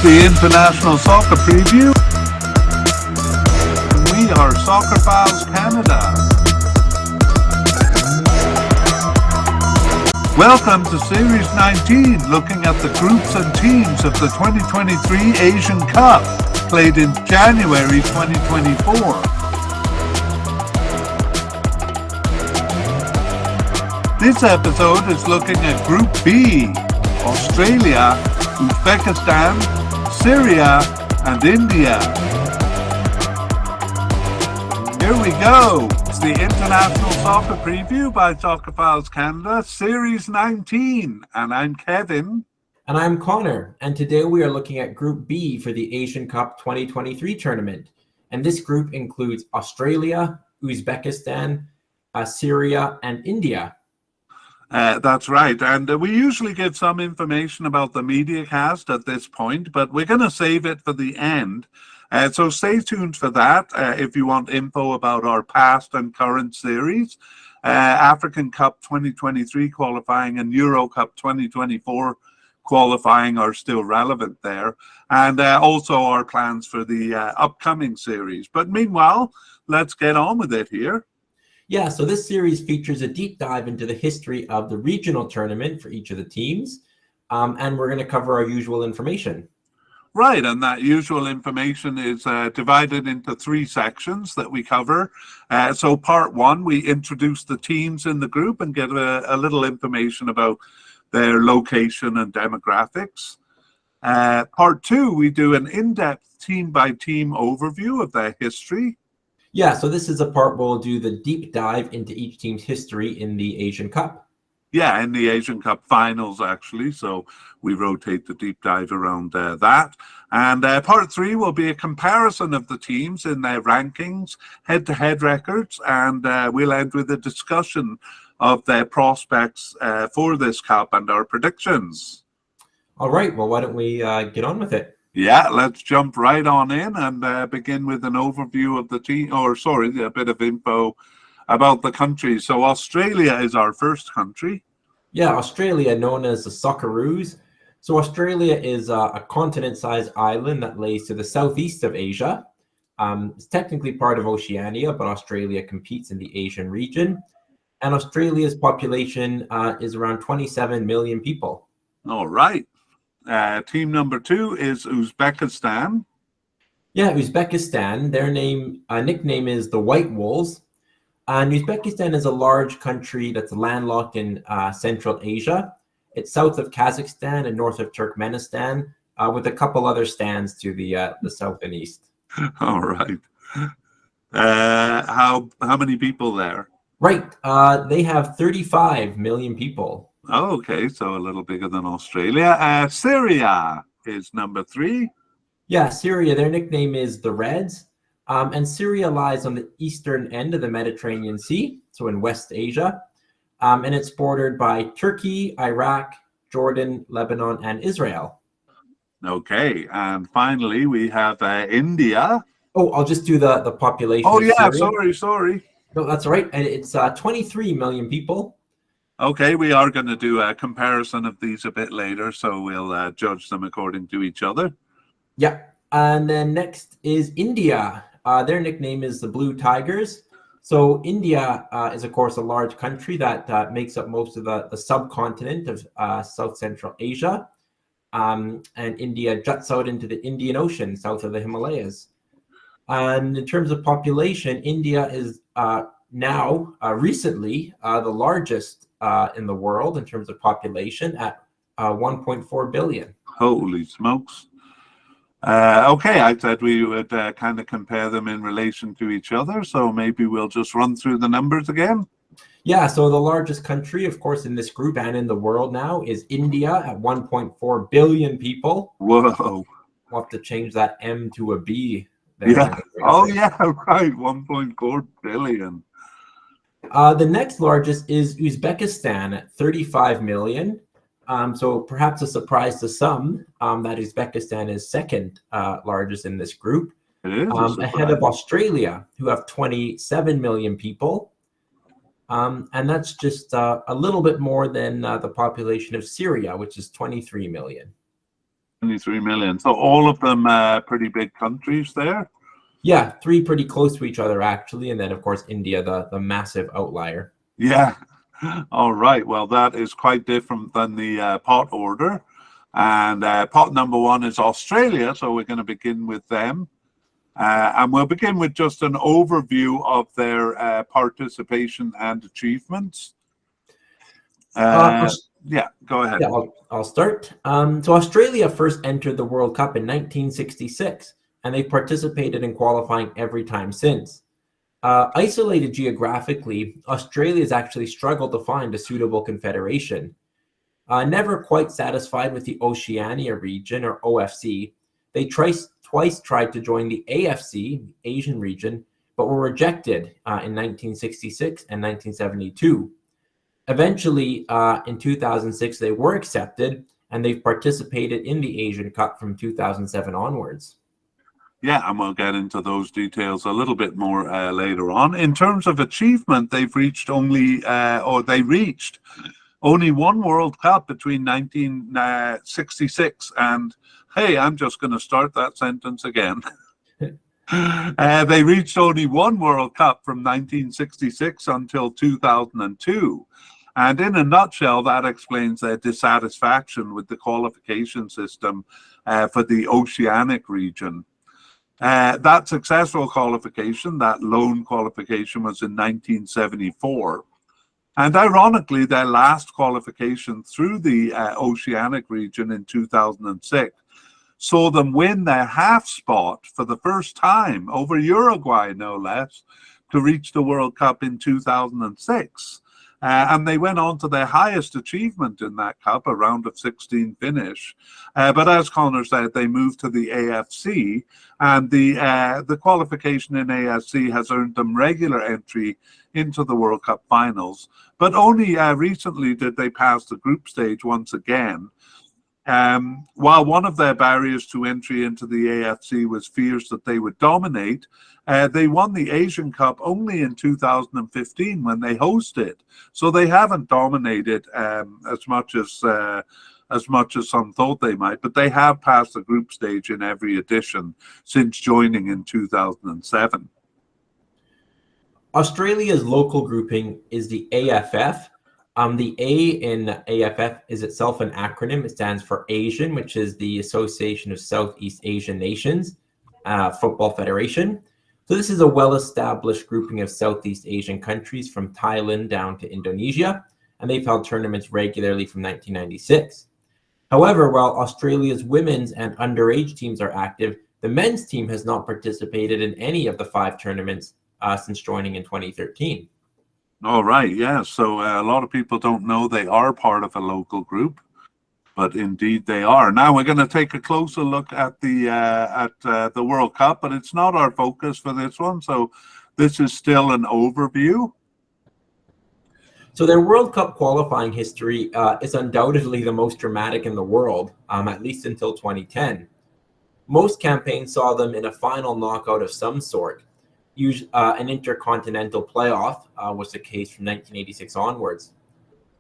the International Soccer Preview. We are Soccer Files Canada. Welcome to Series 19, looking at the groups and teams of the 2023 Asian Cup, played in January 2024. This episode is looking at Group B: Australia, Uzbekistan, Syria, and India. Here we go. It's the International Soccer Preview by Soccer Files Canada, Series 19. And I'm Kevin. And I'm Connor. And today we are looking at Group B for the Asian Cup 2023 tournament. And this group includes Australia, Uzbekistan, Syria, and India. That's right. And we usually give some information about the media cast at this point, but we're going to save it for the end. So stay tuned for that if you want info about our past and current series. African Cup 2023 qualifying and Euro Cup 2024 qualifying are still relevant there. And also our plans for the upcoming series. But meanwhile, let's get on with it here. Yeah, so this series features a deep dive into the history of the regional tournament for each of the teams. And we're going to cover our usual information. Right, and that usual information is divided into three sections that we cover. So part one, we introduce the teams in the group and get a little information about their location and demographics. Part two, we do an in-depth team-by-team overview of their history. Yeah, so this is a part where we'll do the deep dive into each team's history in the Asian Cup. Yeah, in the Asian Cup finals, actually. So we rotate the deep dive around that. And part three will be a comparison of the teams in their rankings, head-to-head records, and we'll end with a discussion of their prospects for this cup and our predictions. All right, well, why don't we get on with it? Yeah, let's jump right on in and begin with an overview of the team, a bit of info about the countries. So Australia is our first country. Yeah, Australia, known as the Socceroos. So Australia is a continent-sized island that lays to the southeast of Asia. It's technically part of Oceania, but Australia competes in the Asian region. And Australia's population is around 27 million people. All right. Team number two is Uzbekistan. Yeah, Uzbekistan. Their nickname is the White Wolves. And Uzbekistan is a large country that's landlocked in Central Asia. It's south of Kazakhstan and north of Turkmenistan, with a couple other stands to the south and east. All right. How many people there? Right. They have 35 million people. Oh, okay, so a little bigger than Australia. Syria is number three. Yeah, Syria, their nickname is the Reds. And Syria lies on the eastern end of the Mediterranean Sea, so in West Asia. And it's bordered by Turkey, Iraq, Jordan, Lebanon, and Israel. Okay, and finally we have India. Oh, I'll just do the population. Oh, yeah, sorry. No, that's all right. And it's 23 million people. Okay, we are going to do a comparison of these a bit later, so we'll judge them according to each other. Yeah, and then next is India. Their nickname is the Blue Tigers. So India is, of course, a large country that makes up most of the subcontinent of South Central Asia. And India juts out into the Indian Ocean, south of the Himalayas. And in terms of population, India is now recently the largest in the world in terms of population at 1.4 billion. Holy smokes. Okay, I said we would kind of compare them in relation to each other, so maybe we'll just run through the numbers again. Yeah, so the largest country, of course, in this group and in the world now is India at 1.4 billion people. Whoa. We'll have to change that M to a B. There. Yeah. Oh, yeah, right. 1.4 billion. The next largest is Uzbekistan at 35 million. So perhaps a surprise to some that Uzbekistan is second largest in this group. It is ahead of Australia, who have 27 million people. And that's just a little bit more than the population of Syria, which is 23 million. 23 million. So all of them pretty big countries there. Yeah, three pretty close to each other, actually. And then, of course, India, the massive outlier. Yeah. All right. Well, that is quite different than the pot order. And pot number one is Australia. So we're going to begin with them. And we'll begin with just an overview of their participation and achievements. Yeah, go ahead. Yeah, I'll start. So Australia first entered the World Cup in 1966, and they've participated in qualifying every time since. Isolated geographically, Australia has actually struggled to find a suitable confederation. Never quite satisfied with the Oceania region, or OFC, they twice tried to join the AFC, Asian region, but were rejected in 1966 and 1972. Eventually, in 2006, they were accepted, and they've participated in the Asian Cup from 2007 onwards. Yeah, and we'll get into those details a little bit more later on. In terms of achievement, they've reached they reached only one World Cup between 1966 and, hey, I'm just going to start that sentence again. They reached only one World Cup from 1966 until 2002. And in a nutshell, that explains their dissatisfaction with the qualification system for the Oceanic region. That successful qualification, that lone qualification, was in 1974. And ironically, their last qualification through the Oceanic region in 2006 saw them win their half spot for the first time over Uruguay, no less, to reach the World Cup in 2006. And they went on to their highest achievement in that cup, a round of 16 finish. But as Connor said, they moved to the AFC, and the qualification in AFC has earned them regular entry into the World Cup finals. But only recently did they pass the group stage once again. While one of their barriers to entry into the AFC was fears that they would dominate, they won the Asian Cup only in 2015 when they hosted. So they haven't dominated as much as some thought they might, but they have passed the group stage in every edition since joining in 2007. Australia's local grouping is the AFF. The A in AFF is itself an acronym. It stands for Asian, which is the Association of Southeast Asian Nations Football Federation. So this is a well-established grouping of Southeast Asian countries from Thailand down to Indonesia, and they've held tournaments regularly from 1996. However, while Australia's women's and underage teams are active, the men's team has not participated in any of the 5 tournaments since joining in 2013. All right, yeah. So a lot of people don't know they are part of a local group, but indeed they are. Now we're going to take a closer look at the World Cup, but it's not our focus for this one. So this is still an overview. So their World Cup qualifying history is undoubtedly the most dramatic in the world, at least until 2010. Most campaigns saw them in a final knockout of some sort. An intercontinental playoff was the case from 1986 onwards.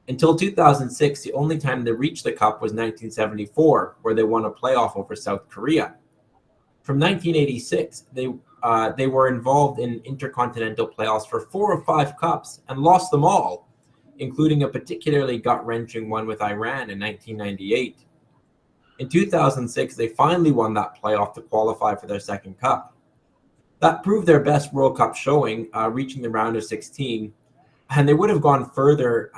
Until 2006, the only time they reached the cup was 1974, where they won a playoff over South Korea. From 1986, they were involved in intercontinental playoffs for 4 or 5 cups and lost them all, including a particularly gut-wrenching one with Iran in 1998. In 2006, they finally won that playoff to qualify for their second cup. That proved their best World Cup showing, reaching the round of 16, and they would have gone further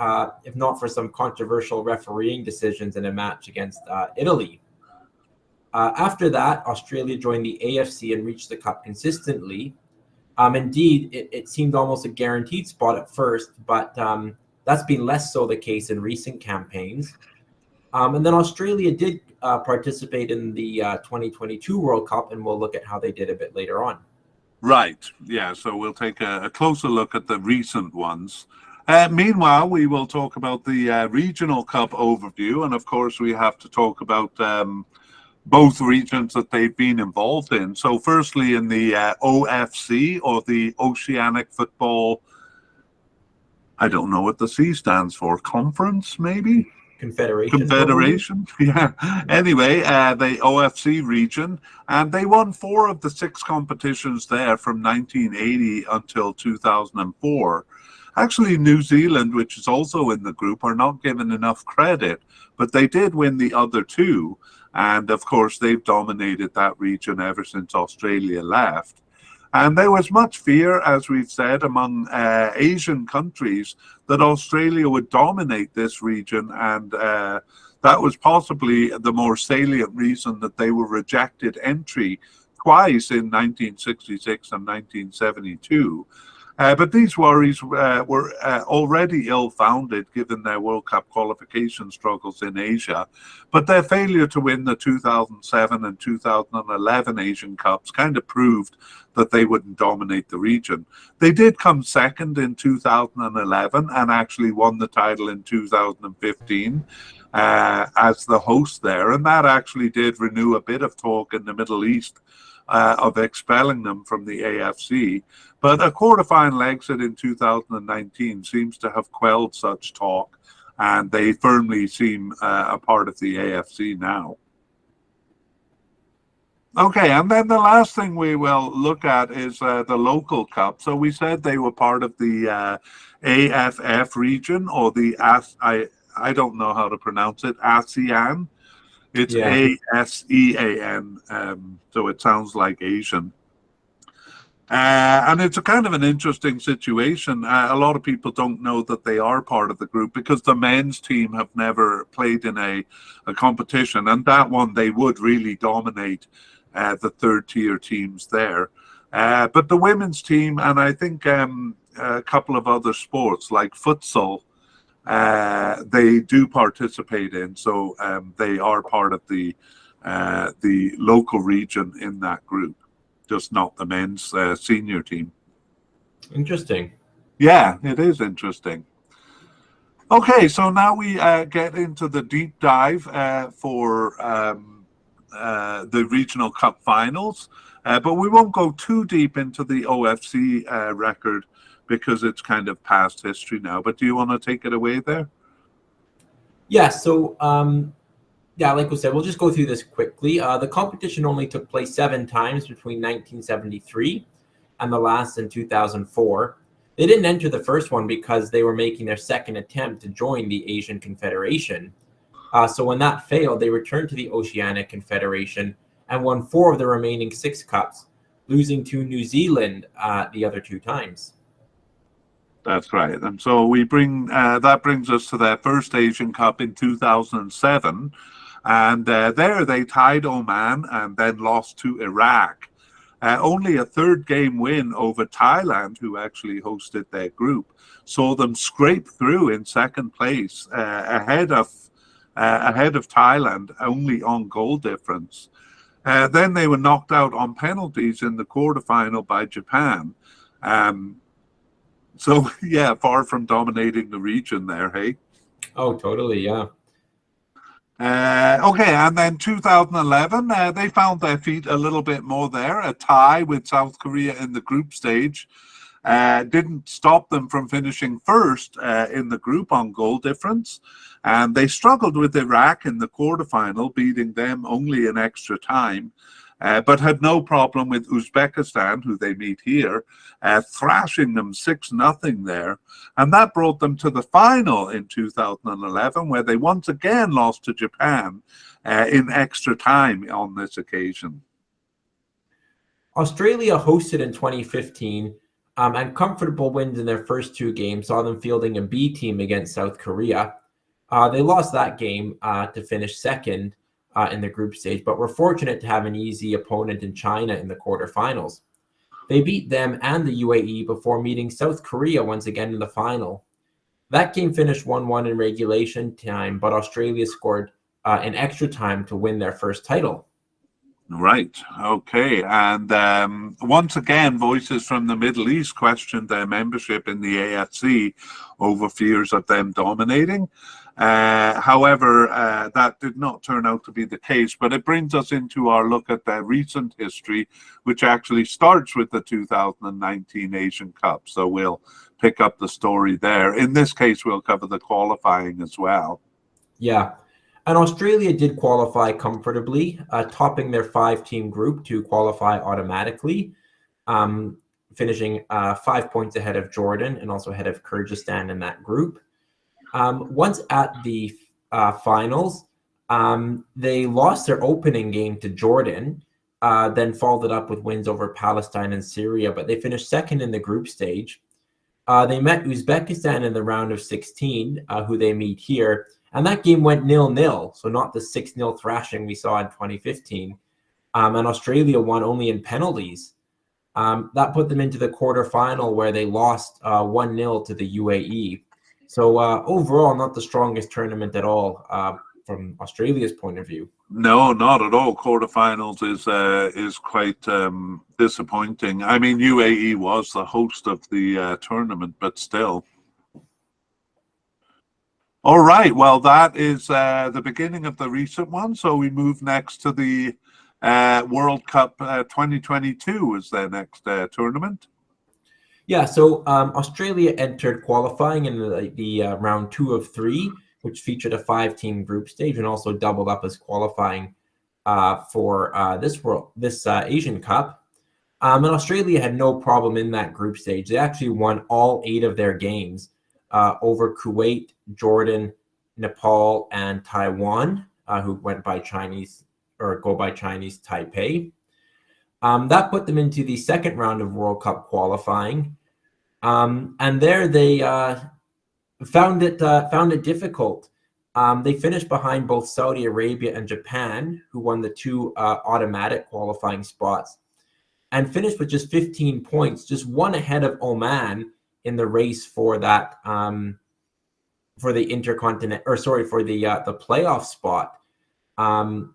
if not for some controversial refereeing decisions in a match against Italy. After that, Australia joined the AFC and reached the cup consistently. Indeed, it seemed almost a guaranteed spot at first, but that's been less so the case in recent campaigns. And then Australia did participate in the 2022 World Cup, and we'll look at how they did a bit later on. Right, yeah, so we'll take a closer look at the recent ones. Meanwhile, we will talk about the Regional Cup overview, and of course we have to talk about both regions that they've been involved in. So firstly, in the OFC, or the Oceanic Football, I don't know what the C stands for, conference maybe? Confederation, probably. Confederation. Yeah. Anyway, the OFC region, and they won 4 of the 6 competitions there from 1980 until 2004. Actually, New Zealand, which is also in the group, are not given enough credit, but they did win the other 2. And of course, they've dominated that region ever since Australia left. And there was much fear, as we've said, among Asian countries that Australia would dominate this region. And that was possibly the more salient reason that they were rejected entry twice in 1966 and 1972. But these worries were already ill-founded given their World Cup qualification struggles in Asia. But their failure to win the 2007 and 2011 Asian Cups kind of proved that they wouldn't dominate the region. They did come second in 2011 and actually won the title in 2015 as the host there. And that actually did renew a bit of talk in the Middle East of expelling them from the AFC. But a quarterfinal exit in 2019 seems to have quelled such talk, and they firmly seem a part of the AFC now. Okay, and then the last thing we will look at is the local cup. So we said they were part of the AFF region, or the I don't know how to pronounce it, ASEAN. It's ASEAN, so it sounds like Asian. And it's a kind of an interesting situation. A lot of people don't know that they are part of the group because the men's team have never played in a competition, and that one they would really dominate the third tier teams there. But the women's team, and I think a couple of other sports like futsal, they do participate in, so they are part of the local region in that group, just not the men's senior team. Interesting. Yeah, it is interesting. Okay, so now we get into the deep dive for the regional cup finals, but we won't go too deep into the OFC record because it's kind of past history now. But do you want to take it away there? Yeah, so like we said, we'll just go through this quickly. The competition only took place 7 times between 1973 and the last in 2004. They didn't enter the first one because they were making their second attempt to join the Asian Confederation. So when that failed, they returned to the Oceanic Confederation and won 4 of the remaining 6 cups, losing to New Zealand the other 2 times. That's right. And so we bring that brings us to their first Asian Cup in 2007. And there they tied Oman and then lost to Iraq. Only a 3rd game win over Thailand, who actually hosted their group, saw them scrape through in 2nd place ahead of Thailand, only on goal difference. Then they were knocked out on penalties in the quarterfinal by Japan. So, yeah, far from dominating the region there, hey? Oh, totally, yeah. Okay, and then 2011, they found their feet a little bit more there. A tie with South Korea in the group stage didn't stop them from finishing first in the group on goal difference. And they struggled with Iraq in the quarterfinal, beating them only in extra time. But had no problem with Uzbekistan, who they meet here, thrashing them 6-0 there. And that brought them to the final in 2011, where they once again lost to Japan in extra time on this occasion. Australia hosted in 2015, and comfortable wins in their first 2 games saw them fielding a B team against South Korea. They lost that game to finish 2nd. In the group stage, but were fortunate to have an easy opponent in China in the quarterfinals. They beat them and the UAE before meeting South Korea once again in the final. That game finished 1-1 in regulation time, but Australia scored in extra time to win their first title. Right. Okay. And once again, voices from the Middle East questioned their membership in the AFC over fears of them dominating. However, that did not turn out to be the case, but it brings us into our look at their recent history, which actually starts with the 2019 Asian Cup. So we'll pick up the story there. In this case, we'll cover the qualifying as well. Yeah. And Australia did qualify comfortably, topping their 5-team group to qualify automatically, um, finishing 5 points ahead of Jordan and also ahead of Kyrgyzstan in that group. Once at the finals, they lost their opening game to Jordan, then followed it up with wins over Palestine and Syria, but they finished second in the group stage. They met Uzbekistan in the round of 16, who they meet here, and that game went 0-0, so not the 6-0 thrashing we saw in 2015. And Australia won only in penalties. That put them into the quarterfinal where they lost 1-0 to the UAE. So overall, not the strongest tournament at all from Australia's point of view. No, not at all. Quarterfinals is quite disappointing. I mean, UAE was the host of the tournament, but still. All right. Well, that is the beginning of the recent one. So we move next to the World Cup 2022 is their next tournament. Yeah, so Australia entered qualifying in the round 2 of 3, which featured a 5-team group stage and also doubled up as qualifying for this Asian Cup. And Australia had no problem in that group stage. They actually won all 8 of their games over Kuwait, Jordan, Nepal, and Taiwan, who went by Chinese or go by Chinese Taipei. That put them into the second round of World Cup qualifying, and there they found it difficult. They finished behind both Saudi Arabia and Japan, who won the 2 automatic qualifying spots, and finished with just 15 points, just one ahead of Oman in the race for that for the playoff spot.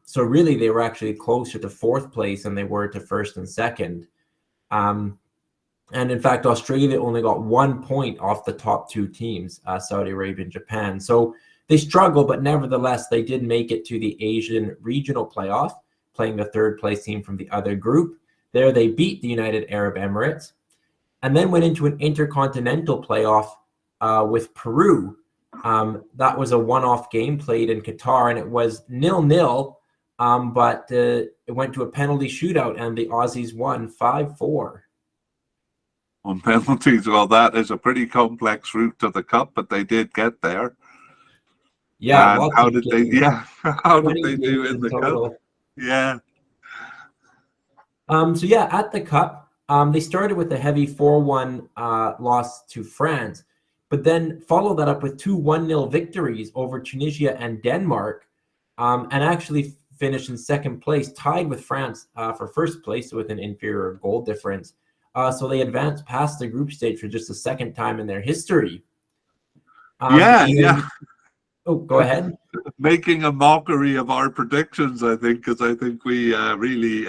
So really, they were actually closer to 4th place than they were to 1st and 2nd. And in fact, Australia only got 1 point off the top 2 teams, Saudi Arabia and Japan. So they struggled, but nevertheless, they did make it to the Asian regional playoff, playing the 3rd place team from the other group. There they beat the United Arab Emirates, and then went into an intercontinental playoff with Peru. That was a one-off game played in Qatar, and it was 0-0, but it went to a penalty shootout, and the Aussies won 5-4. On penalties, well, that is a pretty complex route to the cup, but they did get there. Yeah, and how did they? Yeah, how did they do in the total. cup? Yeah. So yeah, at the cup, they started with a heavy 4-1 loss to France, but then followed that up with 2 1-0 victories over Tunisia and Denmark, and actually finished in 2nd place, tied with France for 1st place with an inferior goal difference. So they advanced past the group stage for just the 2nd time in their history. Yeah. Oh, go ahead. Making a mockery of our predictions, I think, because I think we really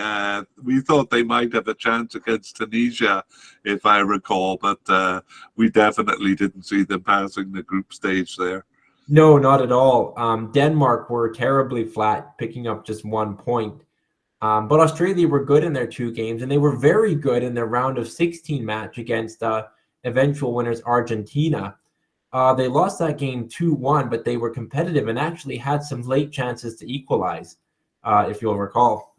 we thought they might have a chance against Tunisia, if I recall, but we definitely didn't see them passing the group stage there. No, not at all. Denmark were terribly flat, picking up just 1 point. But Australia were good in their 2 games, and they were very good in their round of 16 match against eventual winners Argentina. They lost that game 2-1, but they were competitive and actually had some late chances to equalize, if you'll recall.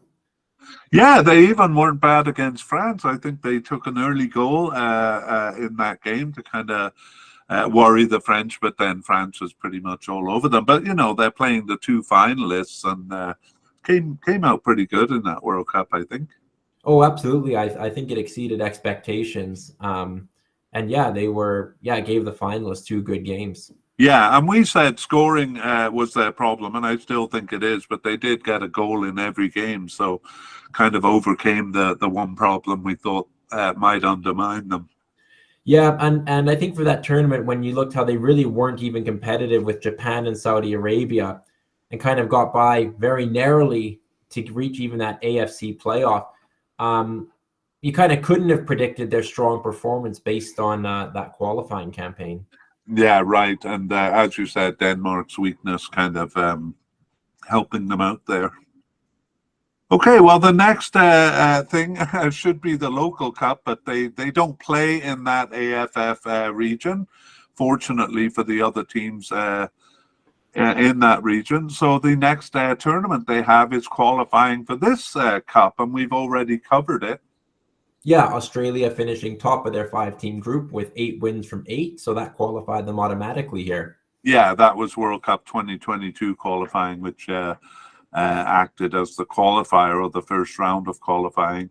Yeah, they even weren't bad against France. I think they took an early goal in that game to kind of worry the French, but then France was pretty much all over them. But, you know, they're playing the 2 finalists and came out pretty good in that World Cup, I think. Oh, absolutely. I think it exceeded expectations. And yeah, gave the finalists 2 good games. Yeah, and we said scoring was their problem, and I still think it is, but they did get a goal in every game, so kind of overcame the one problem we thought might undermine them. Yeah, and I think for that tournament, when you looked how they really weren't even competitive with Japan and Saudi Arabia and kind of got by very narrowly to reach even that AFC playoff, you kind of couldn't have predicted their strong performance based on that qualifying campaign. Yeah, right. And as you said, Denmark's weakness kind of helping them out there. Okay, well, the next thing should be the local cup, but they don't play in that AFF region. Fortunately for the other teams, in that region. So the next tournament they have is qualifying for this cup, and we've already covered it. Yeah, Australia finishing top of their 5-team group with 8 wins from 8, so that qualified them automatically here. Yeah, that was World Cup 2022 qualifying, which acted as the qualifier or the first round of qualifying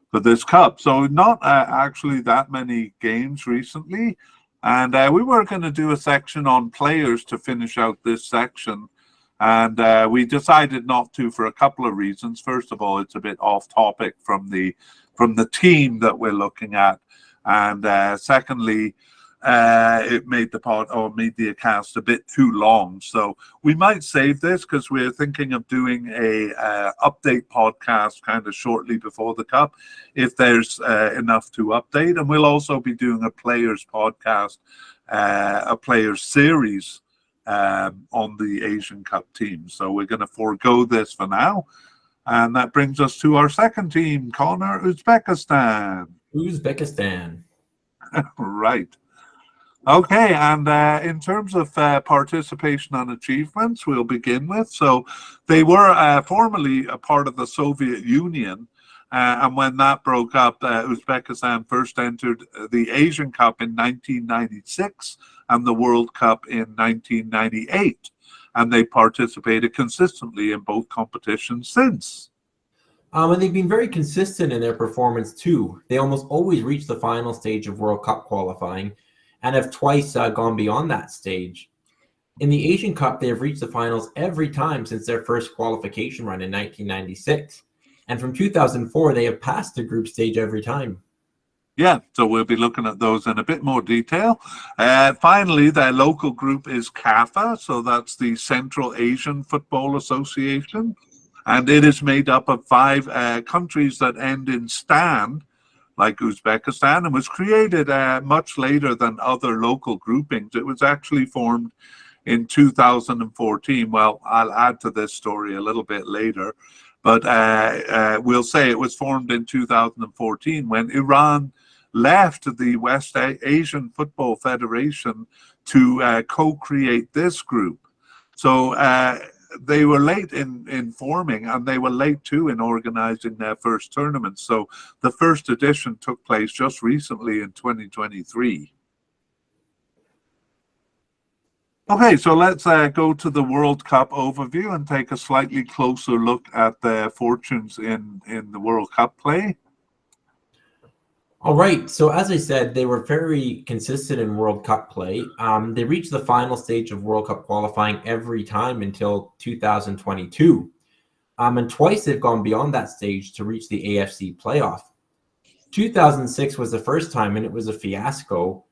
for this cup. So not actually that many games recently. And we were going to do a section on players to finish out this section. And we decided not to for a couple of reasons. First of all, it's a bit off topic from the team that we're looking at. And secondly, it made the cast a bit too long. So we might save this because we're thinking of doing a update podcast kind of shortly before the cup, if there's enough to update. And we'll also be doing a players podcast, a players series on the Asian Cup team. So we're going to forego this for now. And that brings us to our second team, Connor, Uzbekistan. Uzbekistan. Right. Okay, and in terms of participation and achievements, we'll begin with. So they were formerly a part of the Soviet Union, and when that broke up, Uzbekistan first entered the Asian Cup in 1996 and the World Cup in 1998, and they participated consistently in both competitions since. And they've been very consistent in their performance too. They almost always reach the final stage of World Cup qualifying, and have twice gone beyond that stage. In the Asian Cup, they have reached the finals every time since their first qualification run in 1996. And from 2004, they have passed the group stage every time. Yeah, so we'll be looking at those in a bit more detail. Finally, their local group is CAFA, so that's the Central Asian Football Association. And it is made up of 5 countries that end in stan, like Uzbekistan, and was created much later than other local groupings. It was actually formed in 2014. Well, I'll add to this story a little bit later, but we'll say it was formed in 2014 when Iran left the West Asian Football Federation to co-create this group. So they were late in forming, and they were late too in organizing their first tournament. So the first edition took place just recently in 2023. Okay, so let's go to the World Cup overview and take a slightly closer look at their fortunes in the World Cup play. All right. So as I said, they were very consistent in World Cup play. They reached the final stage of World Cup qualifying every time until 2022. And twice they've gone beyond that stage to reach the AFC playoff. 2006 was the first time, and it was a fiasco.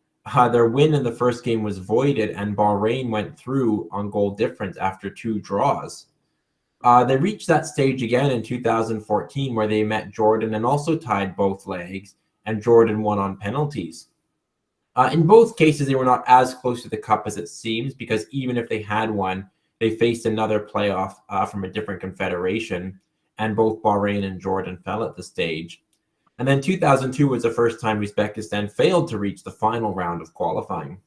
Their win in the first game was voided, and Bahrain went through on goal difference after 2 draws. They reached that stage again in 2014, where they met Jordan and also tied both legs, and Jordan won on penalties. In both cases, they were not as close to the cup as it seems, because even if they had won, they faced another playoff from a different confederation, and both Bahrain and Jordan fell at the stage. And then 2002 was the first time Uzbekistan failed to reach the final round of qualifying.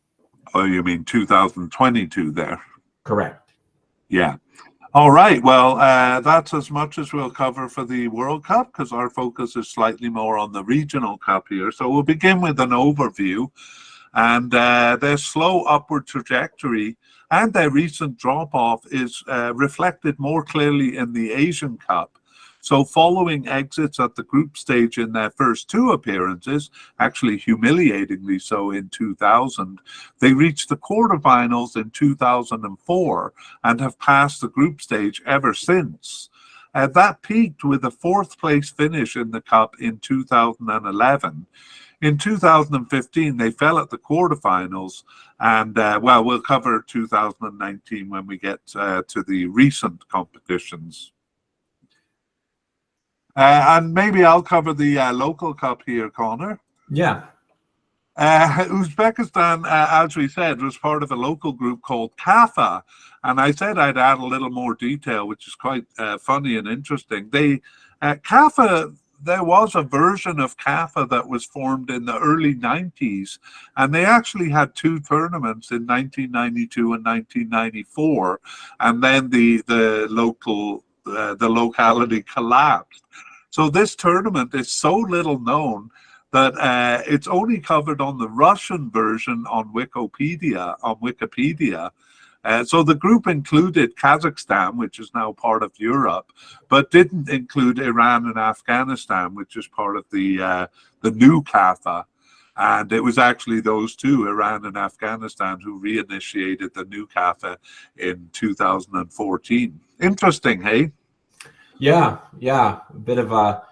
Oh, you mean 2022 there? Correct. Yeah. All right. Well, that's as much as we'll cover for the World Cup, because our focus is slightly more on the regional cup here. So we'll begin with an overview, and their slow upward trajectory and their recent drop-off is reflected more clearly in the Asian Cup. So following exits at the group stage in their first 2 appearances, actually humiliatingly so in 2000, they reached the quarterfinals in 2004 and have passed the group stage ever since. That peaked with a 4th place finish in the Cup in 2011. In 2015, they fell at the quarterfinals, and well, we'll cover 2019 when we get to the recent competitions. And maybe I'll cover the local cup here, Connor. Yeah. Uzbekistan, as we said, was part of a local group called CAFA. And I said I'd add a little more detail, which is quite funny and interesting. CAFA, there was a version of CAFA that was formed in the early 90s, and they actually had two tournaments in 1992 and 1994, and then the locality collapsed. So this tournament is so little known that it's only covered on the Russian version on Wikipedia. So the group included Kazakhstan, which is now part of Europe, but didn't include Iran and Afghanistan, which is part of the new CAFA. And it was actually those two, Iran and Afghanistan, who reinitiated the new CAFA in 2014. Interesting, hey? Yeah, a bit of a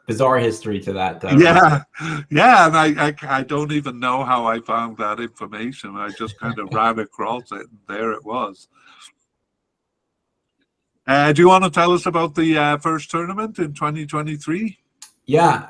bizarre history to that. Yeah, and I don't even know how I found that information. I just kind of ran across it, and there it was. Do you want to tell us about the first tournament in 2023? Yeah,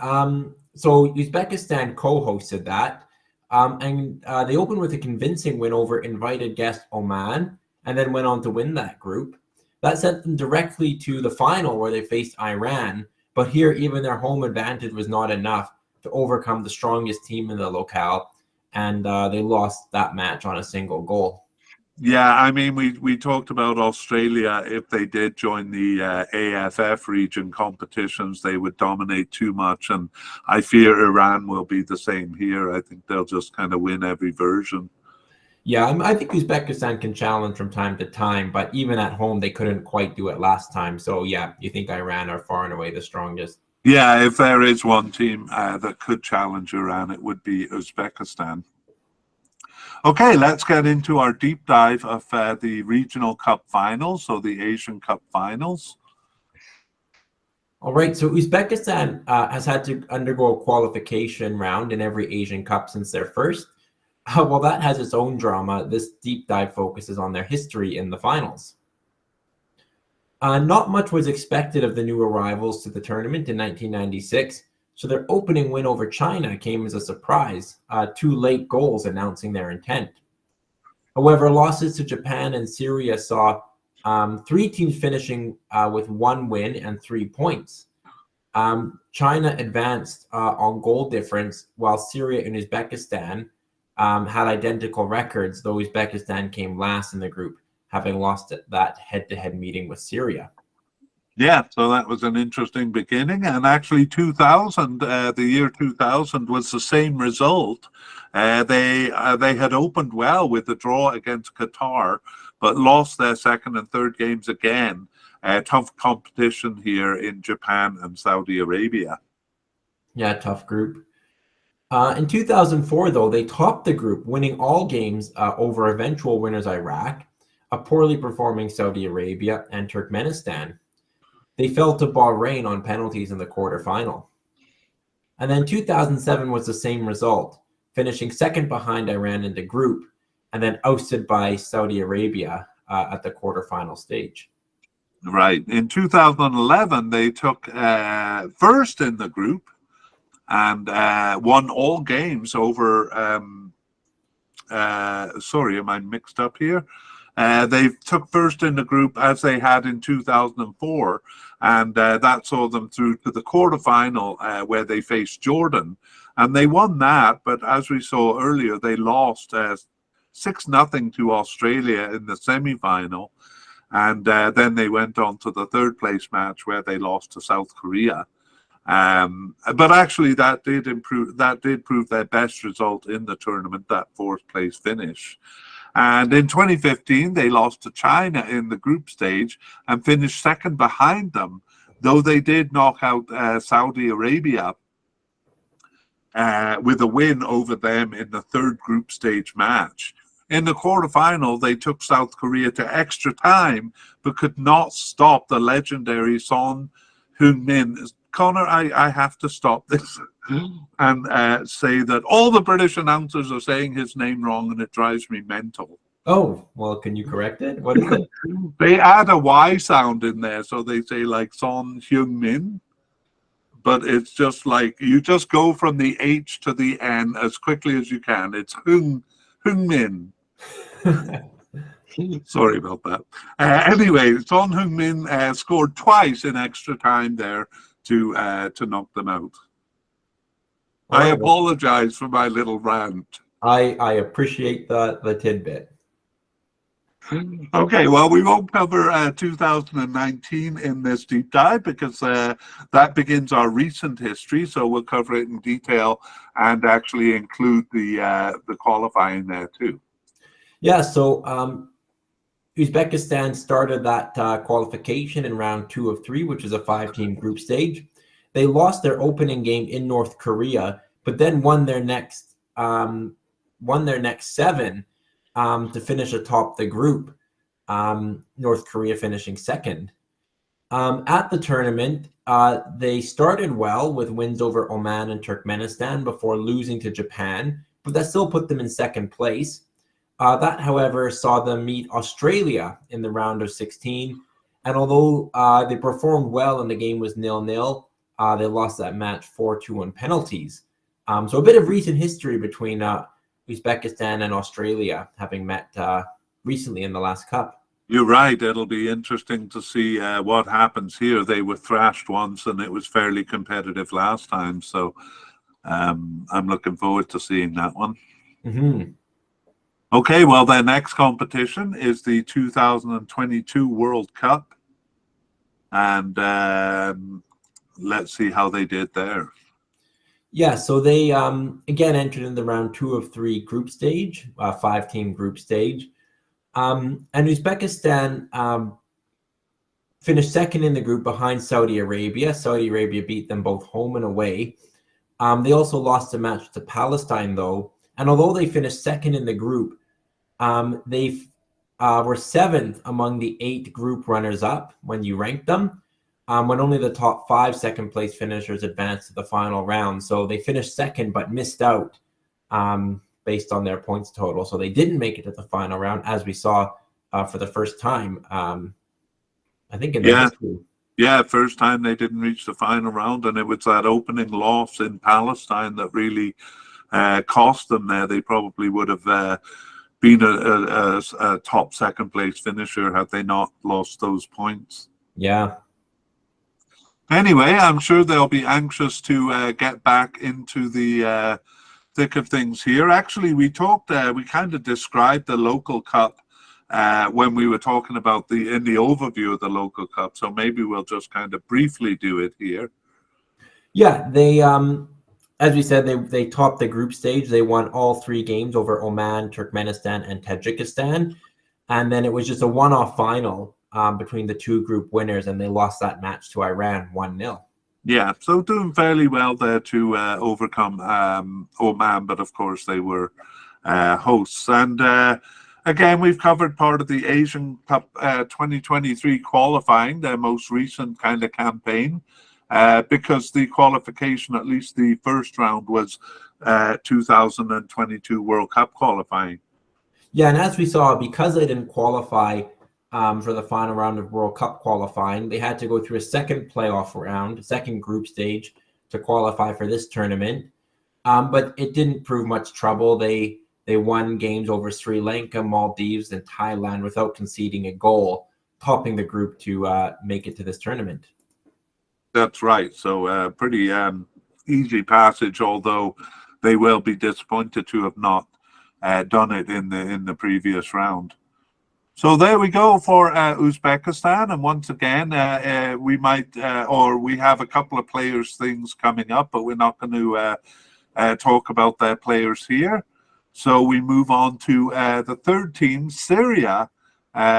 so Uzbekistan co-hosted that, and they opened with a convincing win over invited guest Oman, and then went on to win that group. That sent them directly to the final where they faced Iran. But here, even their home advantage was not enough to overcome the strongest team in the locale, and they lost that match on a single goal. Yeah, I mean, we talked about Australia. If they did join the AFF region competitions, they would dominate too much, and I fear Iran will be the same here. I think they'll just kind of win every version. Yeah, I think Uzbekistan can challenge from time to time, but even at home, they couldn't quite do it last time. So, yeah, you think Iran are far and away the strongest? Yeah, if there is one team that could challenge Iran, it would be Uzbekistan. Okay, let's get into our deep dive of the regional cup finals, so the Asian Cup finals. All right, so Uzbekistan has had to undergo a qualification round in every Asian Cup since their first. While that has its own drama, this deep dive focuses on their history in the finals. Not much was expected of the new arrivals to the tournament in 1996, so their opening win over China came as a surprise, 2 late goals announcing their intent. However, losses to Japan and Syria saw 3 teams finishing with 1 win and 3 points. China advanced on goal difference, while Syria and Uzbekistan had identical records, though Uzbekistan came last in the group, having lost that head-to-head meeting with Syria. Yeah, so that was an interesting beginning. And actually 2000, the year 2000 was the same result. They had opened well with a draw against Qatar, but lost their second and third games again. Tough competition here in Japan and Saudi Arabia. Yeah, tough group. In 2004, though, they topped the group, winning all games over eventual winners Iraq, a poorly performing Saudi Arabia, and Turkmenistan. They fell to Bahrain on penalties in the quarterfinal. And then 2007 was the same result, finishing second behind Iran in the group, and then ousted by Saudi Arabia at the quarterfinal stage. Right. In 2011, they took first in the group, and won all games over, sorry, am I mixed up here? They took first in the group as they had in 2004, and that saw them through to the quarterfinal where they faced Jordan. And they won that, but as we saw earlier, they lost 6-0 to Australia in the semi-final. And then they went on to the third place match where they lost to South Korea. But actually that did prove their best result in the tournament, that 4th place finish. And in 2015 they lost to China in the group stage and finished second behind them, though they did knock out Saudi Arabia with a win over them in the third group stage match. In the quarterfinal, they took South Korea to extra time, but could not stop the legendary Son Heung-min. Connor, I have to stop this and say that all the British announcers are saying his name wrong, and it drives me mental. Oh, well, can you correct it? What is it? They add a Y sound in there, so they say like Son Heung-min, but it's just like you just go from the H to the N as quickly as you can. It's Heung-min. Sorry about that. Anyway, Son Heung-min scored twice in extra time there to knock them out. All I right, well, apologize for my little rant. I appreciate the tidbit. Okay, well, we won't cover 2019 in this deep dive because that begins our recent history. So we'll cover it in detail and actually include the qualifying there too. Yeah, so Uzbekistan started that qualification in round 2 of 3, which is a 5-team group stage. They lost their opening game in North Korea, but then won their next 7 to finish atop the group. North Korea finishing second. At the tournament, they started well with wins over Oman and Turkmenistan before losing to Japan, but that still put them in second place. That, however, saw them meet Australia in the round of 16. And although they performed well and the game was 0-0, they lost that match 4-2 on penalties. So a bit of recent history between Uzbekistan and Australia, having met recently in the last Cup. You're right. It'll be interesting to see what happens here. They were thrashed once and it was fairly competitive last time. So I'm looking forward to seeing that one. Mm-hmm. Okay, well, their next competition is the 2022 World Cup. And let's see how they did there. Yeah, so they again entered in the round 2 of 3 group stage, 5-team group stage. And Uzbekistan finished second in the group behind Saudi Arabia. Saudi Arabia beat them both home and away. They also lost a match to Palestine, though. And although they finished second in the group, they were 7th among the 8 group runners-up when you ranked them, when only the top 5 second-place finishers advanced to the final round. So they finished second but missed out based on their points total. So they didn't make it to the final round, as we saw for the first time, I think, in their history. Yeah, first time they didn't reach the final round, and it was that opening loss in Palestine that really cost them there. They probably would have been a top second-place finisher had they not lost those points. Yeah. Anyway, I'm sure they'll be anxious to get back into the thick of things here. Actually, we kind of described the local cup when we were talking about in the overview of the local cup. So maybe we'll just kind of briefly do it here. Yeah, they as we said, they topped the group stage. They won all 3 games over Oman, Turkmenistan, and Tajikistan. And then it was just a one-off final between the 2 group winners, and they lost that match to Iran 1-0. Yeah, so doing fairly well there to overcome Oman, but of course they were hosts. And again, we've covered part of the Asian Cup 2023 qualifying, their most recent kind of campaign, because the qualification, at least the first round, was 2022 World Cup qualifying. Yeah, and as we saw, because they didn't qualify for the final round of World Cup qualifying, they had to go through a second playoff round, second group stage to qualify for this tournament. But it didn't prove much trouble. They won games over Sri Lanka, Maldives, and Thailand without conceding a goal, topping the group to make it to this tournament. That's right. So pretty easy passage, although they will be disappointed to have not done it in the previous round. So there we go for Uzbekistan, and once again, we might or we have a couple of players things coming up, but we're not going to talk about their players here. So we move on to the third team, Syria,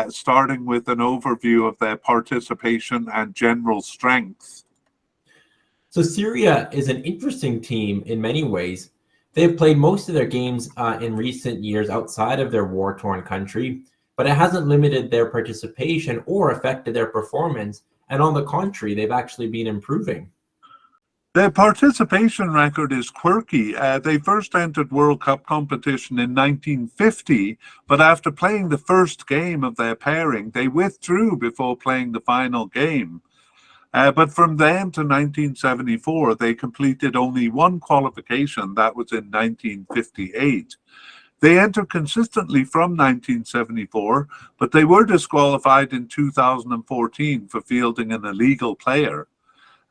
starting with an overview of their participation and general strength. So Syria is an interesting team in many ways. They've played most of their games in recent years outside of their war-torn country, but it hasn't limited their participation or affected their performance. And on the contrary, they've actually been improving. Their participation record is quirky. They first entered World Cup competition in 1950, but after playing the first game of their pairing, they withdrew before playing the final game. But from then to 1974, they completed only one qualification. That was in 1958. They entered consistently from 1974, but they were disqualified in 2014 for fielding an illegal player.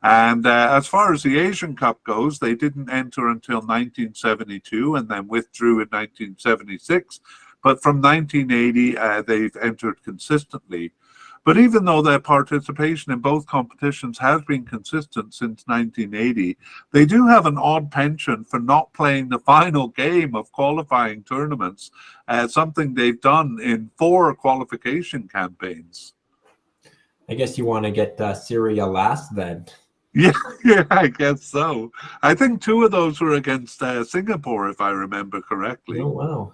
And as far as the Asian Cup goes, they didn't enter until 1972 and then withdrew in 1976. But from 1980, they've entered consistently. But even though their participation in both competitions has been consistent since 1980, they do have an odd penchant for not playing the final game of qualifying tournaments, something they've done in 4 qualification campaigns. I guess you want to get Syria last then. Yeah, yeah, I guess so. I think 2 of those were against Singapore, if I remember correctly. Oh,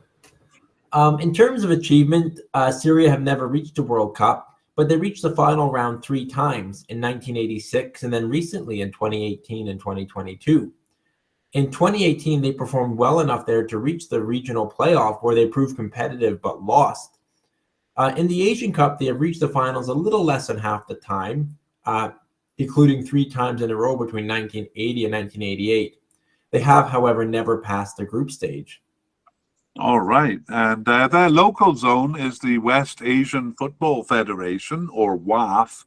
wow. In terms of achievement, Syria have never reached a World Cup, but they reached the final round 3 times in 1986 and then recently in 2018 and 2022. In 2018, they performed well enough there to reach the regional playoff where they proved competitive but lost. In the Asian Cup, they have reached the finals a little less than half the time, including 3 times in a row between 1980 and 1988. They have, however, never passed the group stage. All right. And their local zone is the West Asian Football Federation, or WAF.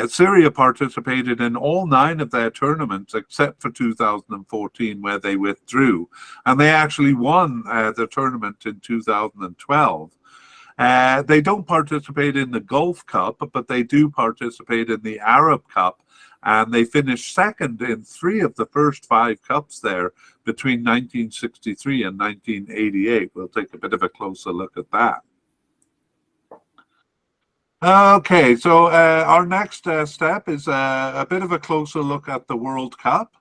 Syria participated in all 9 of their tournaments except for 2014, where they withdrew. And they actually won the tournament in 2012. They don't participate in the Gulf Cup, but they do participate in the Arab Cup. And they finished second in 3 of the first 5 cups there between 1963 and 1988. We'll take a bit of a closer look at that. Okay, so our next step is a bit of a closer look at the World Cup.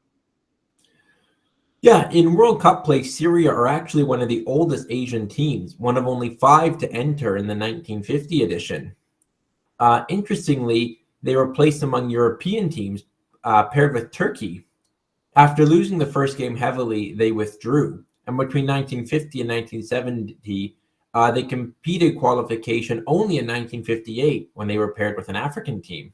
Yeah, in World Cup play, Syria are actually one of the oldest Asian teams, one of only 5 to enter in the 1950 edition. Interestingly, they were placed among European teams, paired with Turkey. After losing the first game heavily, they withdrew. And between 1950 and 1970, they competed qualification only in 1958 when they were paired with an African team.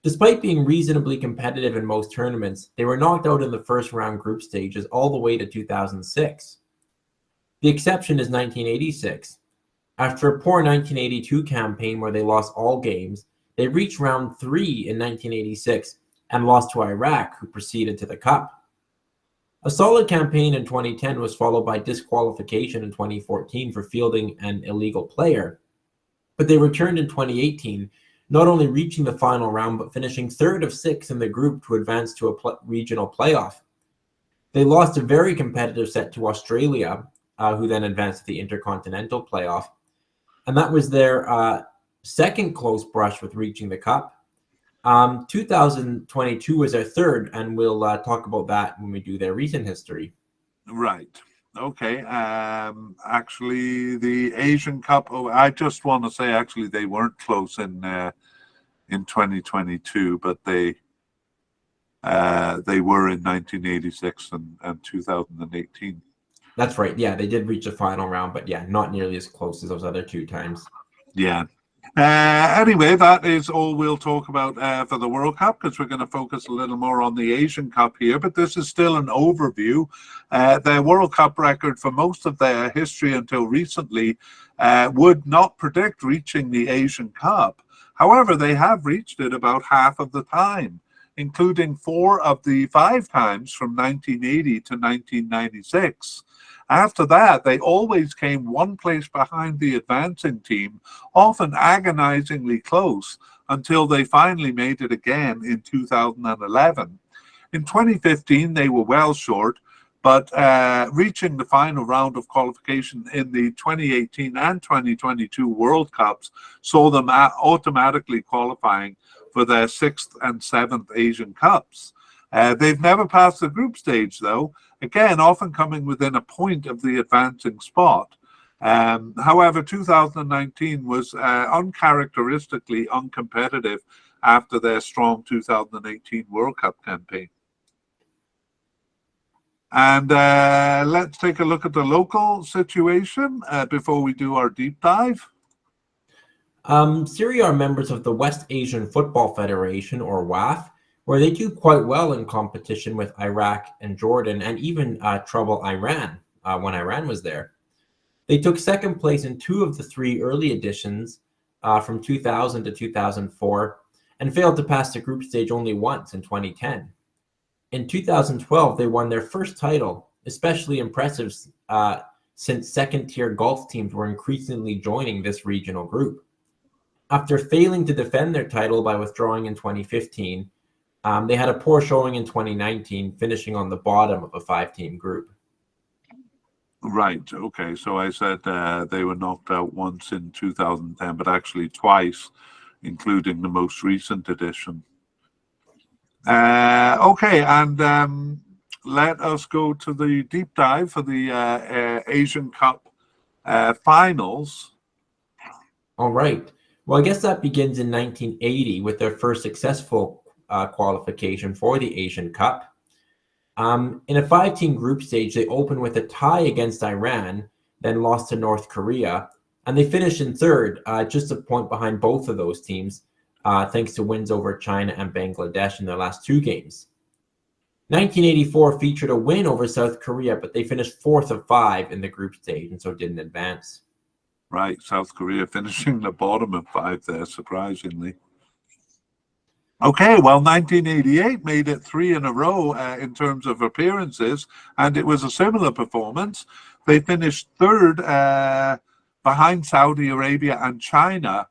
Despite being reasonably competitive in most tournaments, they were knocked out in the first round group stages all the way to 2006. The exception is 1986. After a poor 1982 campaign where they lost all games, they reached round 3 in 1986 and lost to Iraq, who proceeded to the Cup. A solid campaign in 2010 was followed by disqualification in 2014 for fielding an illegal player, but they returned in 2018, not only reaching the final round, but finishing 3rd of 6 in the group to advance to a regional playoff. They lost a very competitive set to Australia, who then advanced to the Intercontinental playoff, and that was their second close brush with reaching the Cup. 2022 was their 3rd, and we'll talk about that when we do their recent history. Right. Okay. Actually, the Asian Cup. Oh, I just want to say, actually, they weren't close in 2022, but they were in 1986 and 2018. That's right. Yeah, they did reach the final round, but yeah, not nearly as close as those other 2 times. Yeah. Anyway, that is all we'll talk about for the World Cup, because we're going to focus a little more on the Asian Cup here, but this is still an overview. Their World Cup record for most of their history until recently would not predict reaching the Asian Cup. However, they have reached it about half of the time, including 4 of the 5 times from 1980 to 1996. After that, they always came 1 place behind the advancing team, often agonizingly close, until they finally made it again in 2011. In 2015, they were well short, but reaching the final round of qualification in the 2018 and 2022 World Cups saw them automatically qualifying for their 6th and 7th Asian Cups. They've never passed the group stage, though, again, often coming within a point of the advancing spot. However, 2019 was uncharacteristically uncompetitive after their strong 2018 World Cup campaign. And let's take a look at the local situation before we do our deep dive. Syria are members of the West Asian Football Federation, or WAF, where they do quite well in competition with Iraq and Jordan, and even trouble Iran when Iran was there. They took 2nd place in 2 of the 3 early editions from 2000 to 2004, and failed to pass the group stage only once in 2010. In 2012, they won their first title, especially impressive since second-tier golf teams were increasingly joining this regional group. After failing to defend their title by withdrawing in 2015, they had a poor showing in 2019, finishing on the bottom of a 5-team group. Right. Okay. So I said they were knocked out once in 2010, but actually twice, including the most recent edition. Okay, and let us go to the deep dive for the Asian Cup finals. All right. Well, I guess that begins in 1980 with their first successful qualification for the Asian Cup. In a 5-team group stage, they opened with a tie against Iran, then lost to North Korea, and they finished in third, just a point behind both of those teams, thanks to wins over China and Bangladesh in their last 2 games. 1984 featured a win over South Korea, but they finished 4th of 5 in the group stage and so didn't advance. Right, South Korea finishing the bottom of 5 there, surprisingly. Okay, well, 1988 made it 3 in a row in terms of appearances, and it was a similar performance. They finished 3rd behind Saudi Arabia and China,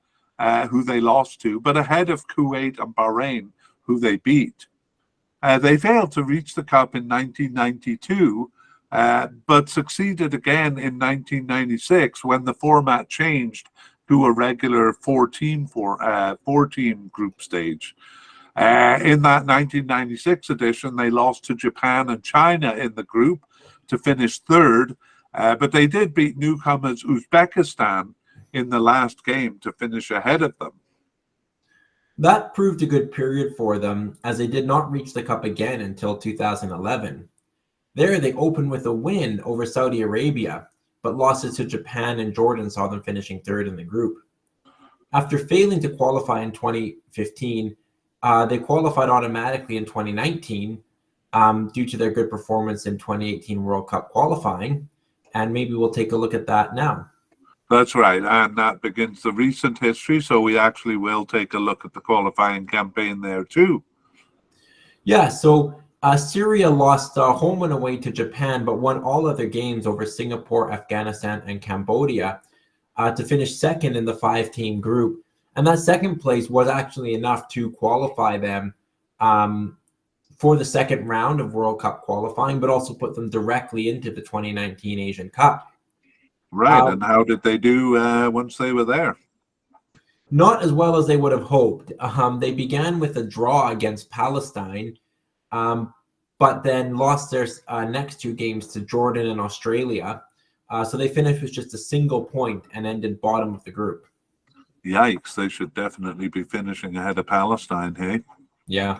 who they lost to, but ahead of Kuwait and Bahrain, who they beat. They failed to reach the Cup in 1992, but succeeded again in 1996 when the format changed to a regular 4-team group stage. In that 1996 edition, they lost to Japan and China in the group to finish 3rd, but they did beat newcomers Uzbekistan in the last game to finish ahead of them. That proved a good period for them, as they did not reach the Cup again until 2011. There, they opened with a win over Saudi Arabia, but losses to Japan and Jordan saw them finishing 3rd in the group. After failing to qualify in 2015, they qualified automatically in 2019 due to their good performance in 2018 World Cup qualifying, and maybe we'll take a look at that now. That's right, and that begins the recent history, so we actually will take a look at the qualifying campaign there too. Yeah, so Syria lost home and away to Japan, but won all other games over Singapore, Afghanistan, and Cambodia to finish 2nd in the 5-team group. And that 2nd place was actually enough to qualify them for the 2nd round of World Cup qualifying, but also put them directly into the 2019 Asian Cup. Right, and how did they do once they were there? Not as well as they would have hoped. They began with a draw against Palestine, but then lost their next 2 games to Jordan and Australia. So they finished with just a single point and ended bottom of the group. Yikes, they should definitely be finishing ahead of Palestine, hey? Yeah.